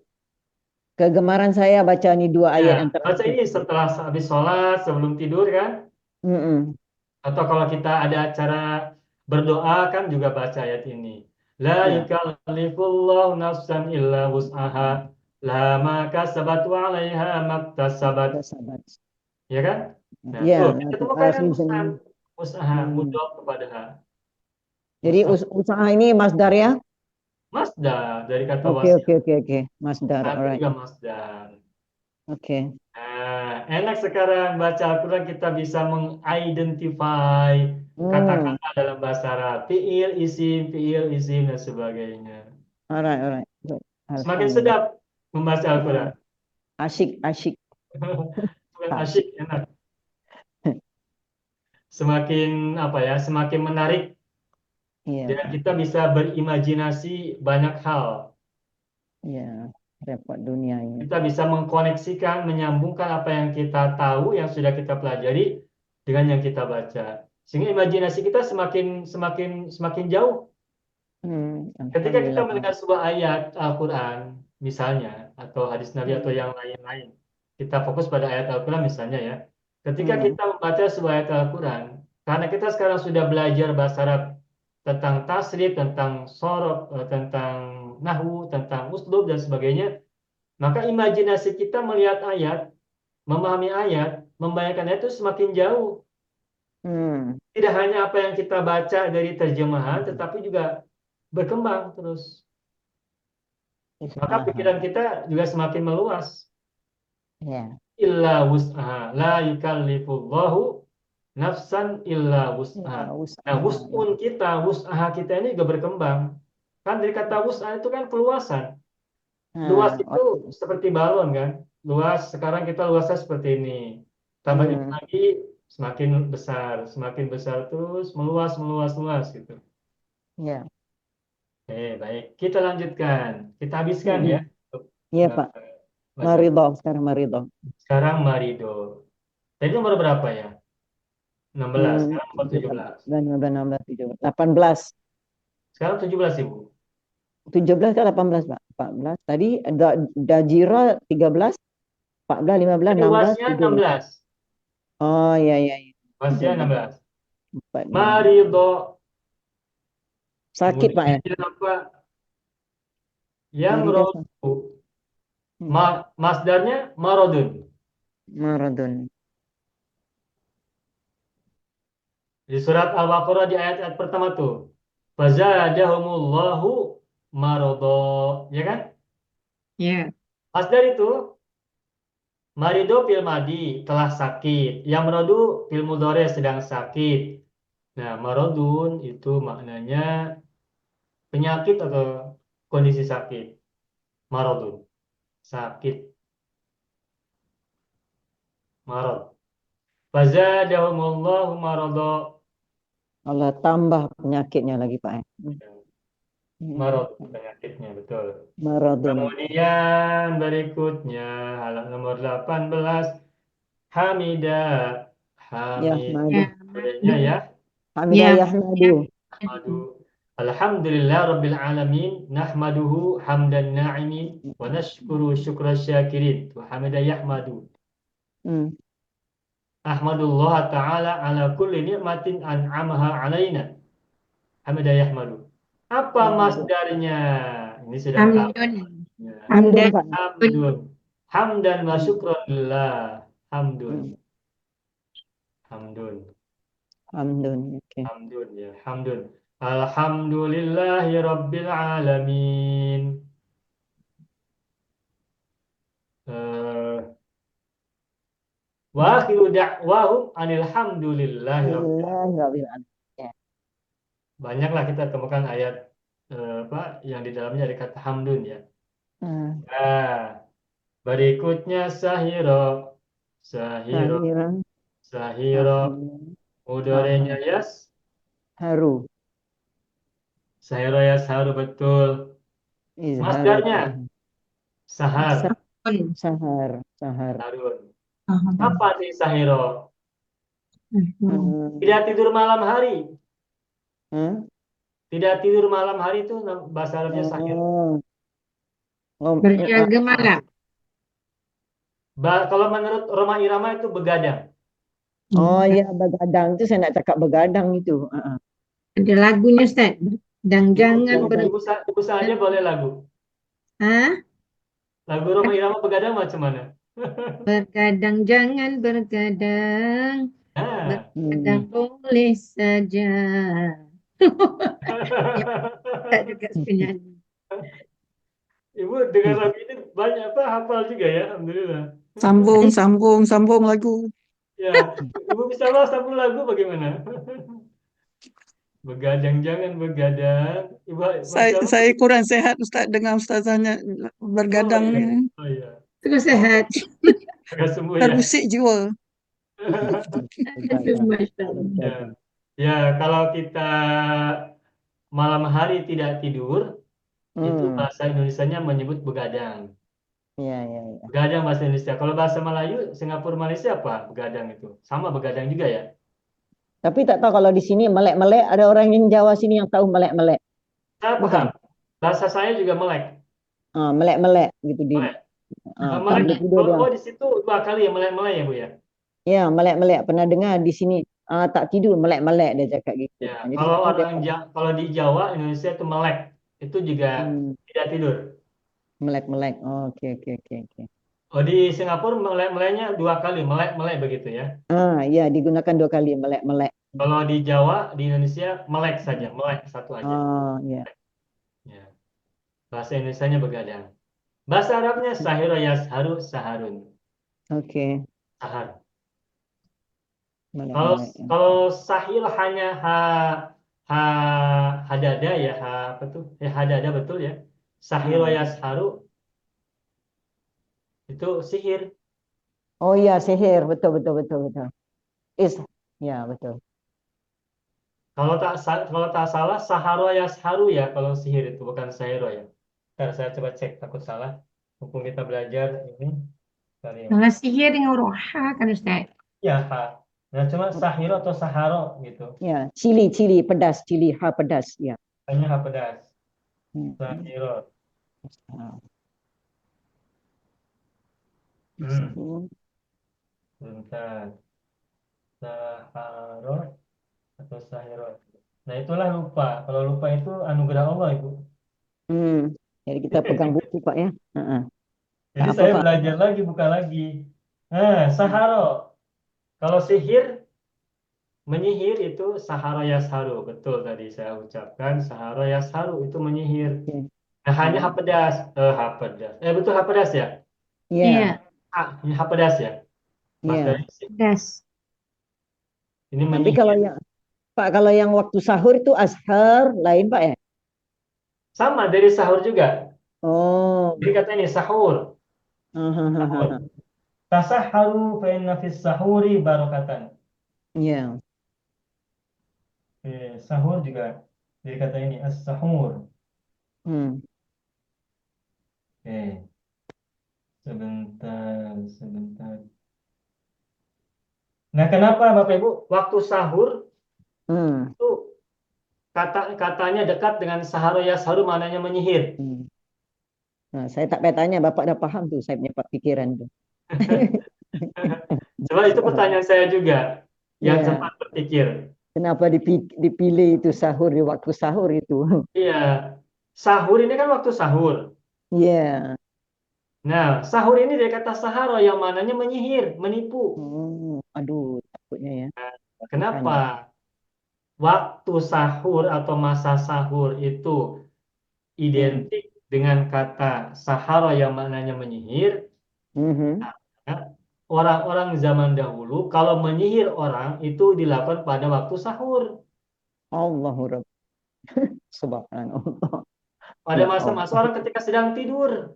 Kegemaran saya baca ini dua ayat yang Baca terakhir. ini setelah habis sholat, sebelum tidur kan? Atau kalau kita ada acara berdoa kan juga baca ayat ini. La Ya. yukallifullahu nafsan illa wus'aha. La ma kasabat wa 'alaiha maktasabat. Sahabat. Ya kan? Nah, Ya, tuh, kita temukan kan asli usaha, mudhaf kepada ha. Jadi usaha ini masdar ya? Masdar dari kata Oke. wasiat. Masdar, Itu alright. juga masdar. Oke. Nah, enak sekarang baca Al-Quran kita bisa mengidentify kata-kata dalam bahasa Arab. Fi'il, isim, dan sebagainya. Alright. Semakin sedap membaca Al-Quran. Asyik. Bukan asyik, enak. Semakin semakin menarik. Iya. Dan kita bisa berimajinasi banyak hal. Iya, repot dunia ini. Kita bisa mengkoneksikan, menyambungkan apa yang kita tahu, yang sudah kita pelajari dengan yang kita baca. Sehingga imajinasi kita semakin jauh. Ketika kita mendengar sebuah ayat Al-Quran, misalnya, atau hadis Nabi atau yang lain-lain, kita fokus pada ayat Al-Quran misalnya ya. Ketika kita membaca sebuah ayat Al-Quran, karena kita sekarang sudah belajar bahasa Arab tentang tasrif, tentang sorof, tentang nahwu, tentang uslub dan sebagainya, maka imajinasi kita melihat ayat, memahami ayat, membayangkan ayat itu semakin jauh. tidak hanya apa yang kita baca dari terjemahan, tetapi juga berkembang terus. Maka pikiran kita juga semakin meluas. Ya. Illa wus'aha, la yukallifullahu nafsan illa wus'aha. Nah, wus'un kita, wus'aha kita ini juga berkembang. Kan dari kata wus'ah itu kan keluasan. Luas itu seperti balon kan. Luas, sekarang kita luasnya seperti ini. Tambah ini lagi semakin besar terus meluas meluas gitu. Ya. Baik, kita lanjutkan. Kita habiskan ya. Iya, Pak. Marido, sekarang Marido. Sekarang Marido. Tadi nomor berapa ya? 16, sekarang nomor 17. 18. Sekarang 17, Ibu. 17 ke 18, Pak? 14. Tadi ada Dajira 13, 14, 15, Jadi 16, luasnya 17. 16. Oh, iya. Luasnya 16. 4, Marido. sakit, Pak ya? Kemudian apa? Yang Marido rodu. Masdarnya marodun. Maradon. Di surat Al-Baqarah di ayat-ayat pertama tuh. Fazadahumullahu marodo. Ya kan? Ya. Masdar itu marido fil madi telah sakit. Yang merodu fil mudhari sedang sakit. Nah, marodun itu maknanya penyakit atau kondisi sakit. Marodun. Sakit. Marod. Fazadahumullahu marodo. Allah tambah penyakitnya lagi, Pak ya? Marod penyakitnya, betul. Maradon. Kemudian berikutnya halaman nomor 18 Hamidah. Hamidahnya ya. Hamidah Yahmadu. Ahmadu. Alhamdulillah Rabbil Alamin. Nahmaduhu hamdan na'imin. Wa nashkuru syukra syakirin. Wa hamidah Yahmadu. Ahmadullah Ta'ala ala kulli ni'matin an'amaha alaina. Hamidah Yahmadu. Apa masdarnya? Ini sudah tahu. Hamdan. Hamdun. Hamdan wa syukranillah. Hamdun. Hamdun. Oke. Hamdun ya. Hamdun. Alhamdulillahi Rabbil Alamin. Wa akhiru da'wahum anilhamdulillahi Rabbil Alamin. Banyaklah kita temukan ayat yang di dalamnya ada kata hamdun ya. Nah, berikutnya sahiro. Mudorenya yas. Haru. Sahiro yas haru, betul. Masdarnya sahar. Harun. Apa sih sahiro? Tidak tidur malam hari. Tidak tidur malam hari itu bahasa Arabnya sahir. Berjaga malam. Kalau menurut Roma Irama itu begadang. Oh ya, begadang itu saya nak cakap begadang itu. Ada lagunya, Ustaz. Dan jangan Ibu saja boleh lagu. Lagu Roma Irama begadang macam mana? Bergadang jangan bergadang. Bergadang boleh saja. Tak juga penyanyi. Ibu dengar lagu ini banyak hafal juga ya, alhamdulillah. Sambung lagu. Ya, Ibu bisa sambung lagu bagaimana? Begadang jangan begadang. Ibu, Saya kurang sehat Ustaz dengan ustazahnya bergadang. Oh iya. Terus sehat. Agak sembuh ya. Terusik jiwa. Ya, kalau kita malam hari tidak tidur, itu bahasa Indonesianya menyebut begadang. Iya. Begadang bahasa Indonesia. Kalau bahasa Melayu, Singapura, Malaysia apa begadang itu? Sama begadang juga ya? Tapi tak tahu kalau di sini melek-melek, ada orang yang Jawa sini yang tahu melek-melek. Saya paham. Bahasa saya juga melek. Melek-melek gitu di. Melek. Di situ 2 kali ya melek-melek ya Bu ya? Ya, melek-melek. Pernah dengar di sini tak tidur melek-melek dia cakap gitu. Ya, kalau di Jawa, Indonesia itu melek. Itu juga tidak tidur. Melek-melek. Oke. Oh, di Singapura melek-meleknya 2 kali, melek-melek begitu ya? Ya, digunakan 2 kali melek-melek. Kalau di Jawa, di Indonesia melek saja, melek satu aja. Oh, ya. Ya. Bahasa Indonesianya begadang. Bahasa Arabnya sahiro yasharu saharun. Oke. Sahar. Melek, Kalau melek. Ya. kalau sahil hanya ha hadada ya, apa tuh? Ya hadada betul ya. Sahiro Ah. yasharu itu sihir. Oh iya, sihir. Betul, betul, betul, betul. Is, ya, betul. Kalau tak salah saharo yasharu ya kalau sihir itu bukan sahiro ya. Ntar saya coba cek takut salah. Mumpung kita belajar ini kali ya. Kalau sihir dengan huruf H kan Ustaz. Ya ha. Nah cuma sahiro atau saharo gitu. Ya, cili pedas, cili ha pedas, ya. Hanya ha pedas. Hmm. Sahiro. Ah. Hmm. Bentar. Saharo atau sahiro. Nah itulah lupa. Kalau lupa itu anugerah Allah Ibu. Hmm. Jadi kita pegang buku Pak ya. Heeh. Tak Jadi apa saya Pak. belajar lagi, buka lagi. Nah, saharo. Kalau sihir, menyihir itu sahara yasharu. Betul tadi saya ucapkan sahara yasharu itu menyihir. Oke. Nah, hanya Ya. hapedas. Hapedas. Betul hapedas ya? Iya, Ini hapedas ya? Mas Iya. dari pedas. ini Tapi kalau menyihir. yang Pak, kalau yang waktu sahur itu ashar lain Pak ya? Sama dari sahur juga. Oh. Jadi kata ini sahur. Sahur. Hahaha. Tasahharu fa inna fis sahuri barakatan. Iya. Sahur juga. Jadi kata ini as-sahur. Hmm. Oke. Sebentar, sebentar. Nah, kenapa Bapak Ibu waktu sahur Hmm. itu katanya dekat dengan sahara yasharu maknanya menyihir. Hmm. Nah, saya tak tanya, Bapak dah paham tuh, saya punya pikiran tuh. Coba itu pertanyaan saya juga yang Iya. sempat berpikir. Kenapa dipilih itu sahur di waktu sahur itu? Iya, sahur ini kan waktu sahur. Iya. Nah, sahur ini dari kata sahara yang maknanya menyihir, menipu. Oh, aduh, takutnya ya. Kenapa? Bukan. Waktu sahur atau masa sahur itu Hmm. identik dengan kata sahara yang maknanya menyihir. Mhm. Nah, orang-orang zaman dahulu kalau menyihir orang itu dilakukan pada waktu sahur. Allahu Rabb. Subhanallah. Pada Ya masa-masa Allah. orang ketika sedang tidur.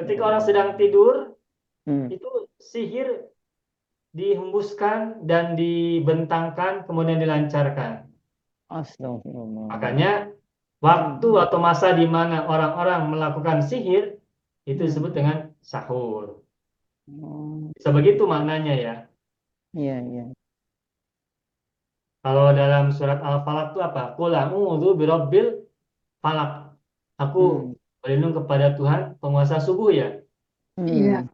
Ketika orang sedang Astagfirullah. tidur, Hmm. itu sihir dihembuskan dan dibentangkan kemudian dilancarkan. Astagfirullah. Makanya waktu Hmm. atau masa di mana orang-orang melakukan sihir itu Hmm. disebut dengan sahur. Oh, Bisa begitu maknanya ya. iya, iya. Kalau dalam surat Al-Falaq itu apa? Qul a'udzu birabbil falaq. Aku Hmm. berlindung kepada Tuhan penguasa subuh ya. Iya. Hmm.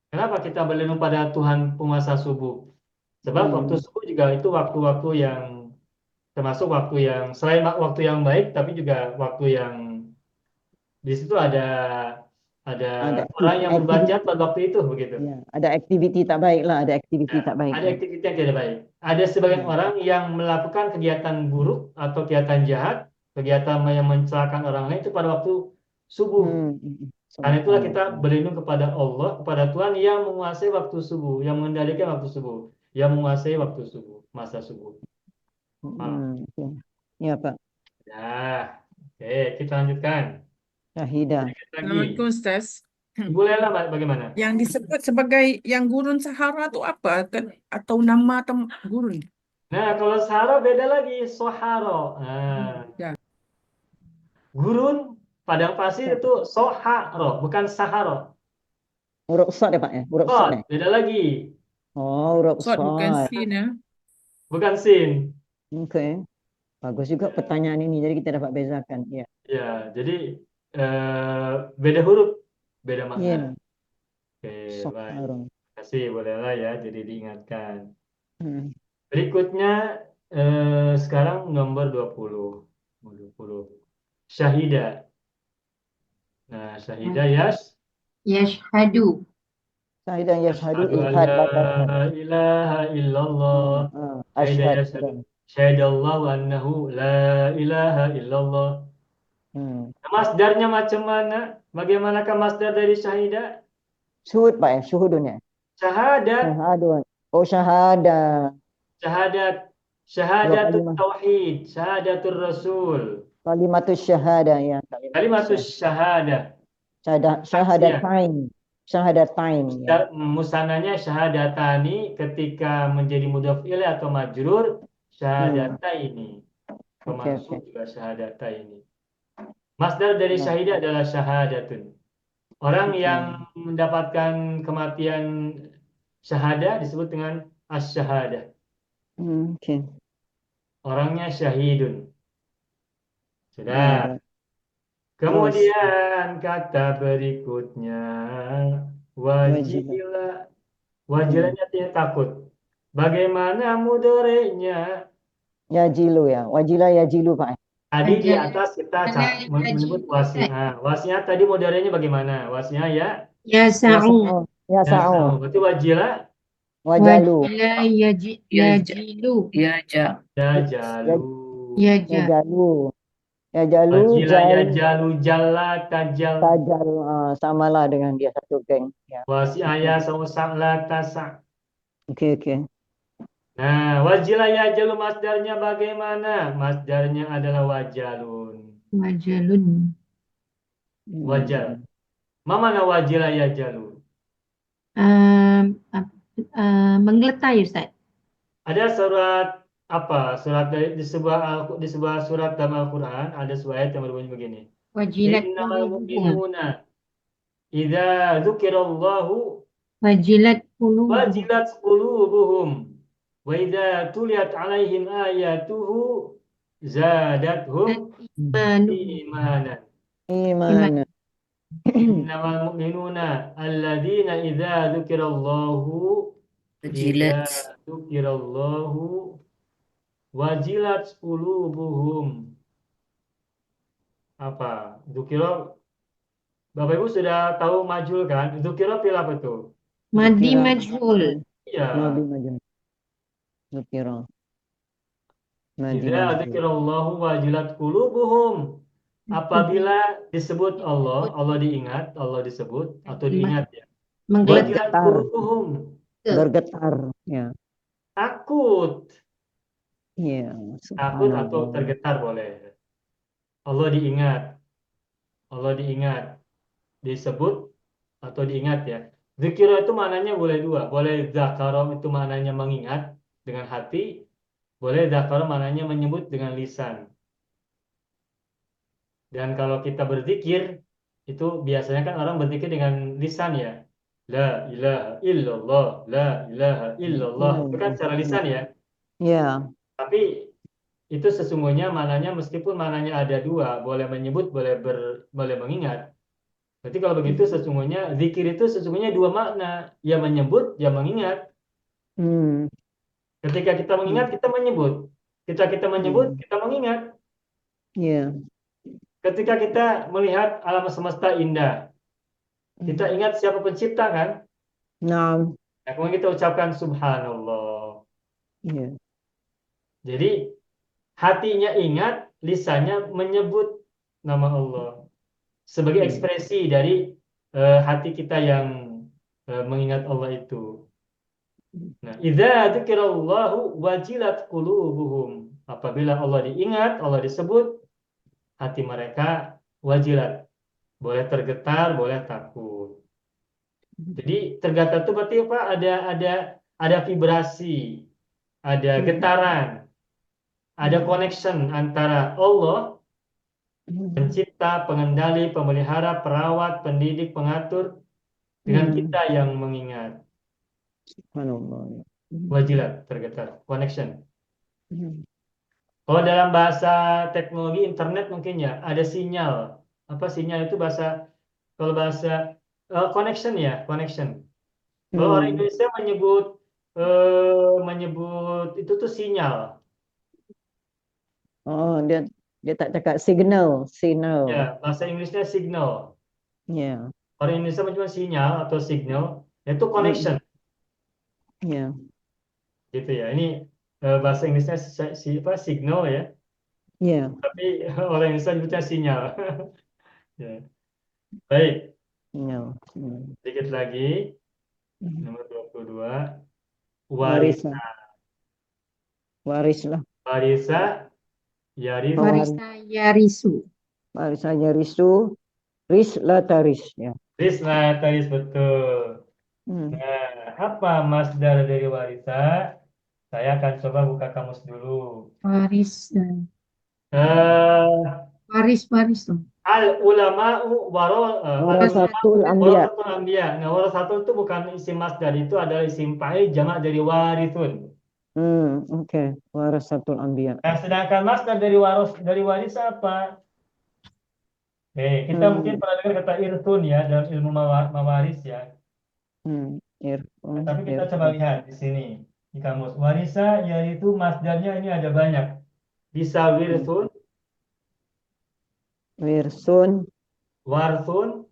Kenapa kita berlindung pada Tuhan penguasa subuh? Sebab waktu Hmm. subuh juga itu waktu-waktu yang termasuk waktu yang selain waktu yang baik, tapi juga waktu yang di situ ada Ada orang yang berbuat aktiviti, jahat pada waktu itu begitu. ya, ada aktiviti tak baik lah, ada aktiviti Ya, tak baik ada lah. aktivitas yang tidak baik. Ada sebagian Hmm. orang yang melakukan kegiatan buruk atau kegiatan jahat, kegiatan yang mencelakakan orang lain itu pada waktu subuh. Hmm. Karena itulah kita Subhanallah. berlindung kepada Allah, kepada Tuhan yang menguasai waktu subuh, yang mengendalikan waktu subuh, yang menguasai waktu subuh, masa subuh. Hmm. Ya, ya Pak. Ya, oke, kita lanjutkan. Syahidah. Sedikit lagi. Assalamualaikum Ustaz. Ibu Lela, bagaimana? Yang disebut sebagai yang gurun Sahara itu apa? Atau nama gurun? Nah, kalau Sahara beda lagi, Soharo. Nah, Ya. gurun, padang pasir itu Soharo, bukan Saharo. Huruf shad ya Pak ya? Huruf shad ya? Beda lagi, Oh, huruf Sod bukan shad. sin ya. bukan Sin. Oke. Bagus juga pertanyaan ini, jadi kita dapat bezakan. Ya. Ya, jadi beda huruf, beda makna. Iya. Oke, baik. Soharo. Terima kasih, bolehlah ya, jadi diingatkan. Hmm. Berikutnya, sekarang nomor 20. 20. Syahidah. Nah, Syahidah, Yas. Yashhadu. Syahidan yashhadu Asyhadu an ilhad la batal syahadat. ilaha illallah. Syahida Ashhad. yashhadu. Syahidallahu annahu la ilaha illallah. Masdarnya macam mana? Bagaimanakah masdar dari syahidah? Syuhud Pak ya, syuhudnya. Syahadat. Syahadun. Oh syahadah. Syahadat. Dua Syahadatut kalimat. tauhid. Syahadatul rasul. Kalimatus syahadah ya. Kalimatus syahadah. Syahadatain. Syahadatain ya. Musananya syahadatani ketika menjadi mudhaf ilaih atau majrur syahadataini. Pemasuk juga syahadataini. Masdar dari syahidah adalah syahadatun. Orang yang mendapatkan kematian syahadah disebut dengan as-syahadah. Oke. Orangnya syahidun. Sudah. Kemudian kata berikutnya wajilah. Wajilahnya tidak takut. Bagaimana mudorenya? Yajilu ya. Wajilah yajilu Pak. Tadi di atas kita menyebut wasi'ah. Wasi'ah tadi mudorenya bagaimana? Wasi'ah ya? Yasa'u. Yasa'u. Berarti wajilah. Wajalu. Yajilu. Yajalu. Yajalu. Yajalu. Wajilah yajalu jalla tajal. Tajal. Samalah dengan dia satu geng. Ya. Wasi'ah ya sa'la tasa'. Oke. Nah, wajilah yajalu masdarnya bagaimana? Masdarnya adalah wajalun. Wajalun. Wajal. Mana wajilah yajalu? Menggeletai Ustaz. Ada surat apa? Surat di sebuah surat dalam Al-Qur'an ada sebuah ayat yang berbunyi begini. Wajilat Innamal qulubuhum. mu'minuna idza dzukirallahu Wajilat qulubuhum. wajilat qulubuhum wa idza tuliyat 'alaihim ayatuhu zadathum imanan. Iman. Innamal mu'minuna alladzina idza dzukirallahu wajilat qulubuhum. Apa? Dzukira. Bapak Ibu sudah tahu majhul kan? Dzukira pil apa tuh? Madi majhul. Iya. Madi majhul. Dzukira. Madi Idza majhul. dzukirallahu wajilat qulubuhum. Apabila disebut Allah, Allah diingat, Allah disebut atau diingat ya. Wajilat qulubuhum. Bergetar ya. Takut. Iya. Takut atau tergetar boleh. Allah diingat. Allah diingat. Disebut atau diingat ya. Zikira itu maknanya boleh dua. Boleh zakara itu maknanya mengingat dengan hati. Boleh zakara maknanya menyebut dengan lisan. Dan kalau kita berzikir, itu biasanya kan orang berzikir dengan lisan ya. La ilaha illallah, la ilaha illallah. Itu kan secara lisan ya. Iya. Tapi itu sesungguhnya maknanya meskipun maknanya ada dua, boleh menyebut, boleh mengingat. Berarti kalau begitu sesungguhnya zikir itu sesungguhnya dua makna, ya menyebut, ya mengingat. Ketika kita mengingat, kita menyebut. Ketika kita menyebut, kita mengingat. Iya. Ketika kita melihat alam semesta indah, kita ingat siapa pencipta kan? Nah. Nah, kemudian kita ucapkan subhanallah. Iya. Jadi hatinya ingat, lisannya menyebut nama Allah sebagai ekspresi dari hati kita yang mengingat Allah itu. Nah, idza dzukirallahu wajilat qulubuhum. Apabila Allah diingat, Allah disebut, hati mereka wajilat. Boleh tergetar, boleh takut. Jadi tergetar itu berarti apa? Ada vibrasi, ada getaran, ada connection antara Allah, pencipta, pengendali, pemelihara, perawat, pendidik, pengatur, dengan kita yang mengingat. Subhanallah. Wajilat, tergetar, connection. Kalau dalam bahasa teknologi internet mungkin ya ada sinyal. Apa sinyal itu kalau bahasa connection ya, connection. Kalau orang Indonesia menyebut itu tuh sinyal. Oh, dia tak cakap signal. Ya, bahasa Inggrisnya signal. Ya. Orang Indonesia menyebut sinyal atau signal. Itu connection, Ya. gitu ya. Ini bahasa Inggrisnya signal ya, Ya. tapi orang Indonesia nyebutnya sinyal. Ya. Baik, Ya. sedikit lagi. Nomor 22. Warisan. Warisa. Waris lah. Warisa, yaris, Warisa yarisu. Warisannya risu. Ris la taris. Ya. risna, taris, betul. Hmm. Nah, apa masdar dari warisa? Saya akan coba buka kamus dulu. Waris. Eh, Waris tuh. al ulama'u Warasatul anbiya. warasatul anbiya. Nah, warasatul itu bukan isim masdar, itu adalah isim fa'il jamak dari warithun. Oke. Warasatul anbiya. Nah, sedangkan masdar dari waris apa? Kita mungkin pernah dengar kata irthun ya dalam ilmu mawaris ya. Irfan. Nah, tapi kita coba lihat di sini di kamus. Warisa yaitu masdarnya ini ada banyak. Bisa wirthun, Wirsun. warthun,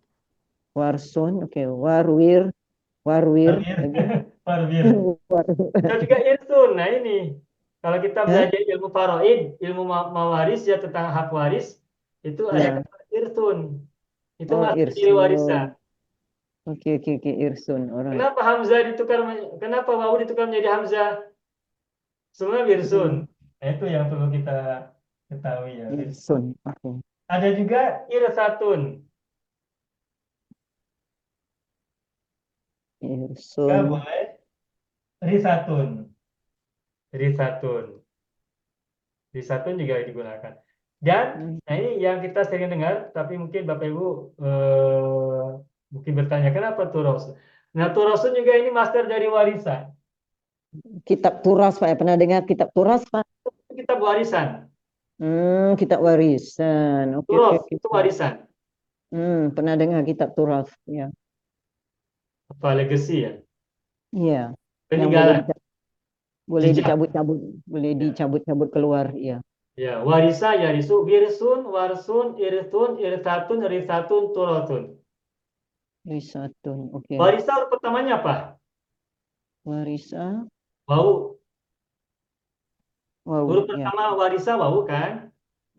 Warsun. Oke. Warwir. Warwir. parwir, Lagi. parwir. Warwir. Ada juga irthun. Nah ini kalau kita Ya? belajar ilmu faraid, ilmu mawaris ya tentang hak waris, itu Ya. ada kata irthun. Itu Oh, masdar dari irsun. warisa. Oke. Irsun. Alright. Kenapa hamzah kenapa wawu ditukar menjadi hamzah? Sebenarnya wirsun. Nah, itu yang perlu kita ketahui ya. Irsun. Oke. Ada juga irsatun. Juga Irsun. boleh risatun. Risatun. Risatun juga digunakan. Dan nah ini yang kita sering dengar, tapi mungkin Bapak Ibu mungkin bertanya kenapa turos? Nah, turosun juga ini masdar dari warisan. Kitab Turas, Pak. Pernah dengar kitab Turas, Pak? Itu kitab warisan. Kitab warisan. Oke. Turos itu warisan. Pernah dengar kitab Turas. Ya. Apa legacy ya? Iya. Yang Peninggalan. boleh Jejak. dicabut-cabut, boleh dicabut-cabut keluar. Iya. Ya, warisa, yarisu, wirsun, warsun, irthun, irthatun, risatun, turotun. Risatun. Oke. Warisa huruf pertamanya apa? Warisa. Wawu. Wow. Huruf Ya. pertama warisa wawu kan?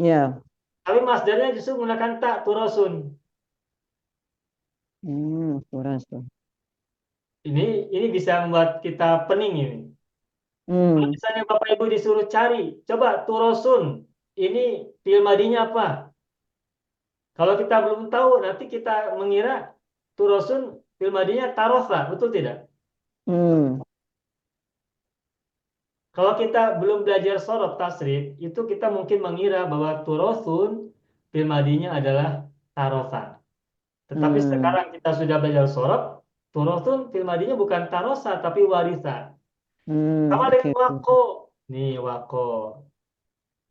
Ya. Tapi masdarnya justru menggunakan tak, turosun. Turas tuh. Ini bisa membuat kita pening ini. Kalau Hmm. misalnya Bapak Ibu disuruh cari, coba turosun. Ini fi'il madinya apa? Kalau kita belum tahu, nanti kita mengira turosun fi'il madinya tarosa, betul tidak? Kalau kita belum belajar sorof tasrif, itu kita mungkin mengira bahwa turosun fi'il madinya adalah tarosa. Tetapi sekarang kita sudah belajar sorof, turosun fi'il madinya bukan tarosa, tapi warisa. Sama Oke. dengan wako. Nih wako.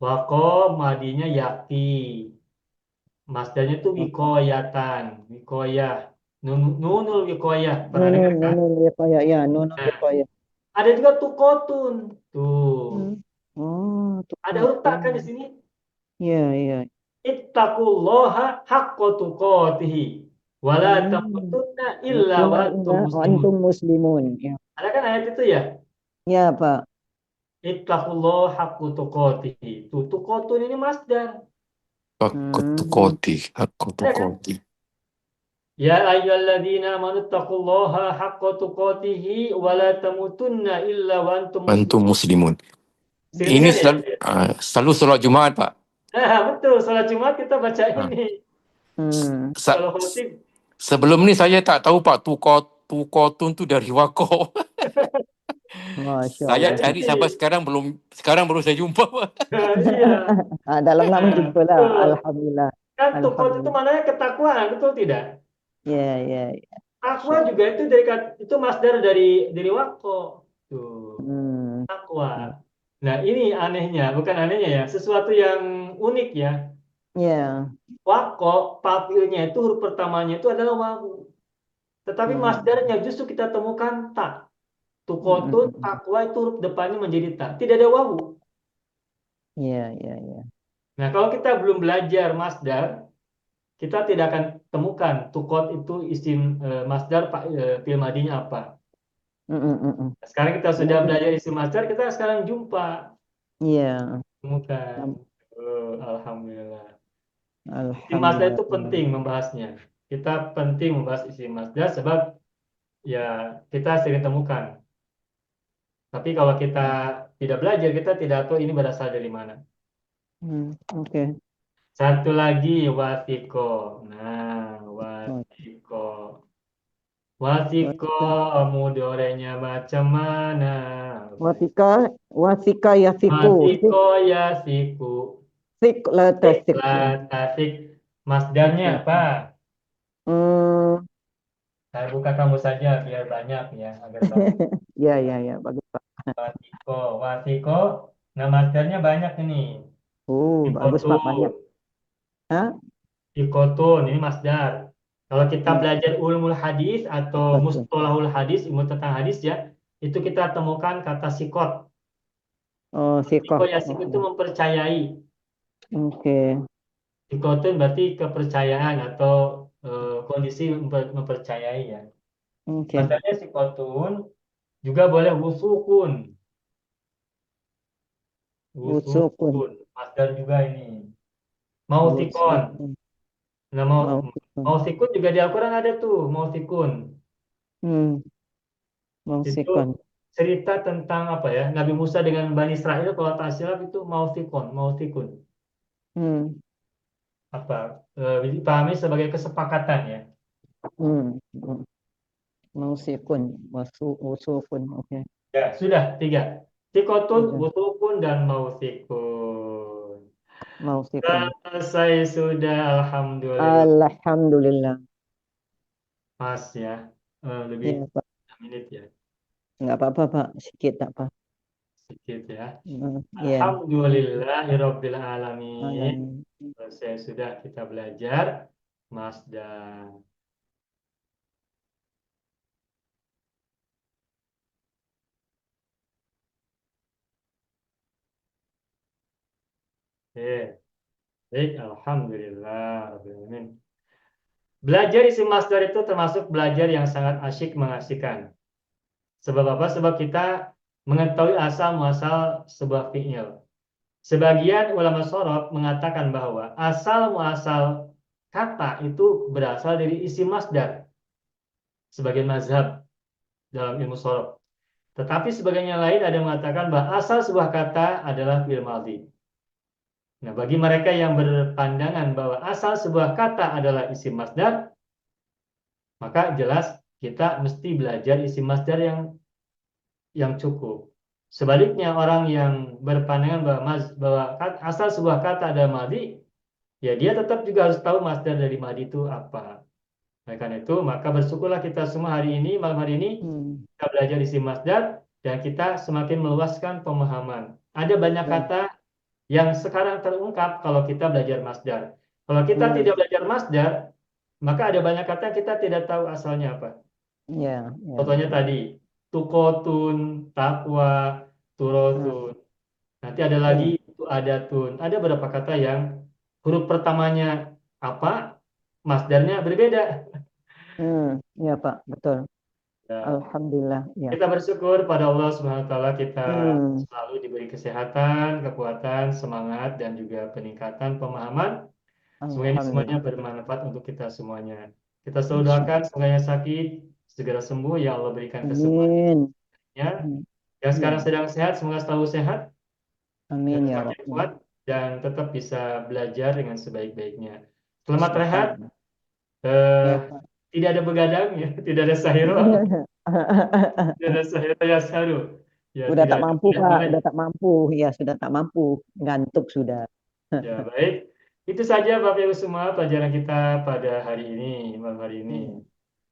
Wako madinya yakti. Masdarnya itu wikoyatan. Wikoyah. Nunul wikoyah. Pernah dengar kan? Nunul wiqaya. Ya, nunul Nah, wiqaya. ada juga tukotun. Tuh. Oh, Ada huruf tak kan di sini? Iya. Ittaqullaha haqqa tuqatihi. Wala tamutunna illa wa antum muslimun. Antum muslimun. Ya. Ada kan ayat itu ya? Ya, Pak. Ittaqullaha haqqa tuqatihi. Tuh, tuqatun ini masdar. Hakutukoti, hakutukoti. Ya ayyuhalladzina amanu taqullaha haqqa tuqatihi wa la tamutunna illa wa antum Antum muslimun. muslimun. Ini selalu solat Jumaat, Pak. Betul, salat Jumat kita baca ini. Kalau khotib Sebelum ni saya tak tahu, Pak, tukotun tu dari wako. Masya Saya Allah. cari sampai sekarang baru saya jumpa, Pak. iya. Dalam lama jumpa lah. Betul. Alhamdulillah. Kan tukot itu maknanya ketakwaan, betul tidak? Ya. Takwa juga itu masdar dari wako. Tuh, takwa. Nah, ini anehnya, bukan anehnya ya, sesuatu yang unik ya. Ya. Wako, fa'ilnya itu huruf pertamanya itu adalah wawu. Tetapi masdarnya justru kita temukan tak. Tukotun, takwa itu huruf depannya menjadi tak. Tidak ada wawu. Ya. Nah, kalau kita belum belajar masdar, kita tidak akan temukan tukot itu isim masdar fi'il madinya apa. Sekarang kita sudah belajar isim masdar, kita sekarang jumpa, Iya. temukan. Alhamdulillah. Isim masdar itu penting membahasnya. Kita penting membahas isim masdar sebab ya kita sering temukan. Tapi kalau kita tidak belajar, kita tidak tahu ini berasal dari mana. Oke. Satu lagi wasiko. Nah, wasiko. Wasiko mudorenya macam mana? Wasika yasiku. Wasiko ya siku. Sik la tasik. Tasik. Masdarnya apa? Saya buka kamu saja biar banyak ya, agar banyak. Ya, bagus Pak. Wasiko. Nah, masdarnya banyak ini. Bagus Pak, banyak. Hah? Ikotun, ini masdar. Kalau kita belajar ulumul hadis atau mustalahul hadis, ilmu tentang hadis ya, itu kita temukan kata sikot. Sikoh. Ya, sikot itu mempercayai. Oke. Sikotun berarti kepercayaan atau kondisi mempercayai ya. Oke. Masdarnya sikotun juga boleh wusukun. Wusukun. Masdar juga ini. Mautikon. Nah, mautikun juga di Al-Quran ada tuh, mautikun. Itu cerita tentang apa ya? Nabi Musa dengan Bani Israel kalau tak silap itu mautikun. Apa? Dipahami sebagai kesepakatan ya. Mausikun, wasukun. Oke. Ya, sudah 3. Sikotun, wusukun, dan mautikun. Selesai sudah, alhamdulillah. Alhamdulillah. Mas ya, lebih 6 menit ya. Enggak apa-apa Pak, sedikit tak apa. Sedikit ya. Ya. Alhamdulillahirabbil alamin. Selesai sudah kita belajar masdar. Baik, alhamdulillah. Belajar isim masdar itu termasuk belajar yang sangat asyik mengasihkan. Sebab apa? Sebab kita mengetahui asal muasal sebuah fi'il. Sebagian ulama shorof mengatakan bahwa asal muasal kata itu berasal dari isim masdar. Sebagian mazhab dalam ilmu shorof. Tetapi sebagian yang lain ada yang mengatakan bahwa asal sebuah kata adalah fi'il madhi. Nah, bagi mereka yang berpandangan bahwa asal sebuah kata adalah isim masdar, maka jelas kita mesti belajar isim masdar yang cukup. Sebaliknya orang yang berpandangan bahwa asal sebuah kata adalah madhi, ya dia tetap juga harus tahu masdar dari madhi itu apa. Oleh karena itu, maka bersyukurlah kita semua malam hari ini kita belajar isim masdar dan kita semakin meluaskan pemahaman. Ada banyak kata yang sekarang terungkap kalau kita belajar masdar. Kalau kita tidak belajar masdar, maka ada banyak kata kita tidak tahu asalnya apa. Contohnya tadi, tukotun, takwa, turotun. Nanti ada lagi, adatun. Ada beberapa kata yang huruf pertamanya apa, masdarnya berbeda. Ya Pak, betul. Alhamdulillah. Ya. Kita bersyukur pada Allah Subhanahu wa taala kita selalu diberi kesehatan, kekuatan, semangat dan juga peningkatan pemahaman. Semoga ini semuanya bermanfaat untuk kita semuanya. Kita selalu doakan semoga yang sakit segera sembuh, ya Allah berikan kesembuhan. Yang sekarang sedang sehat semoga selalu sehat. Amin ya Rabb. Kuat dan tetap bisa belajar dengan sebaik-baiknya. Selamat rehat. Tidak ada begadang ya, tidak ada sahiro. Tidak ada sahiro ya saharu. Ya, sudah tak mampu Pak, sudah tak mampu. Ya, sudah tak mampu. Ngantuk sudah. Ya, baik. Itu saja Bapak Ibu semua pelajaran kita pada hari ini, malam hari ini.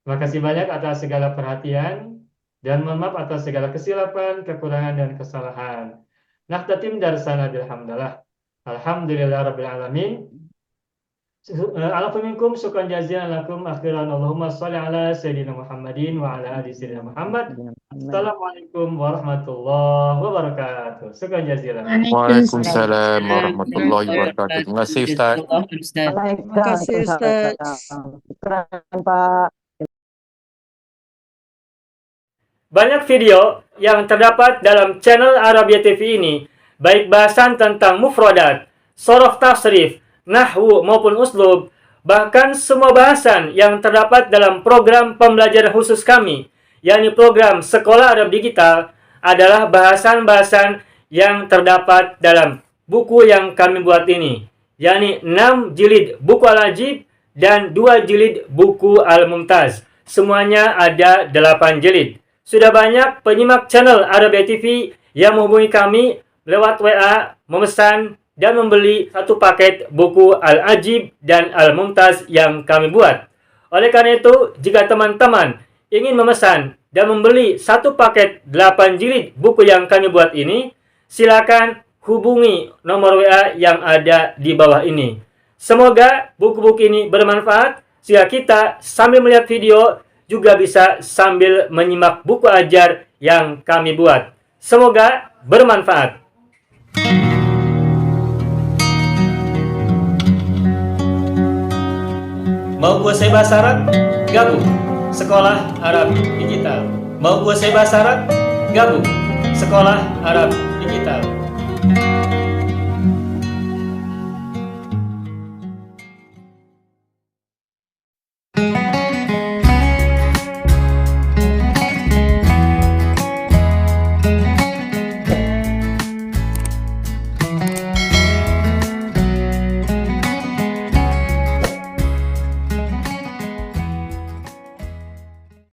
Terima kasih banyak atas segala perhatian dan mohon maaf atas segala kesilapan, kekurangan dan kesalahan. Nakhtatim darsana bilhamdallah. Alhamdulillahirabbil alamin. Alafu minkum syukran jazilan lakum akhiran. Allahumma shalli ala sayyidina Muhammadin wa ala ali sayyidina Muhammad. Assalamualaikum warahmatullahi wabarakatuh. Syukran jazilan. Waalaikumsalam warahmatullahi wabarakatuh. Terima kasih Ustaz. Terima kasih Ustaz. Syukran, Pak. Banyak video yang terdapat dalam channel Arabia TV ini, baik bahasan tentang mufradat, sorof tasrif, nahwu maupun uslub, bahkan semua bahasan yang terdapat dalam program pembelajaran khusus kami, yakni program Sekolah Arab Digital, adalah bahasan-bahasan yang terdapat dalam buku yang kami buat ini, yakni 6 jilid buku Al-Ajib dan 2 jilid buku Al-Mumtaz. Semuanya ada 8 jilid. Sudah banyak penyimak channel Arabia TV yang menghubungi kami lewat WA, memesan dan membeli satu paket buku Al-Ajib dan Al-Mumtaz yang kami buat. Oleh karena itu, jika teman-teman ingin memesan dan membeli satu paket 8 jilid buku yang kami buat ini, silakan hubungi nomor WA yang ada di bawah ini. Semoga buku-buku ini bermanfaat sehingga kita sambil melihat video juga bisa sambil menyimak buku ajar yang kami buat. Semoga bermanfaat. Mau kuasai bahasa Arab? Gabung Sekolah Arab Digital. Mau kuasai bahasa Arab? Gabung Sekolah Arab Digital.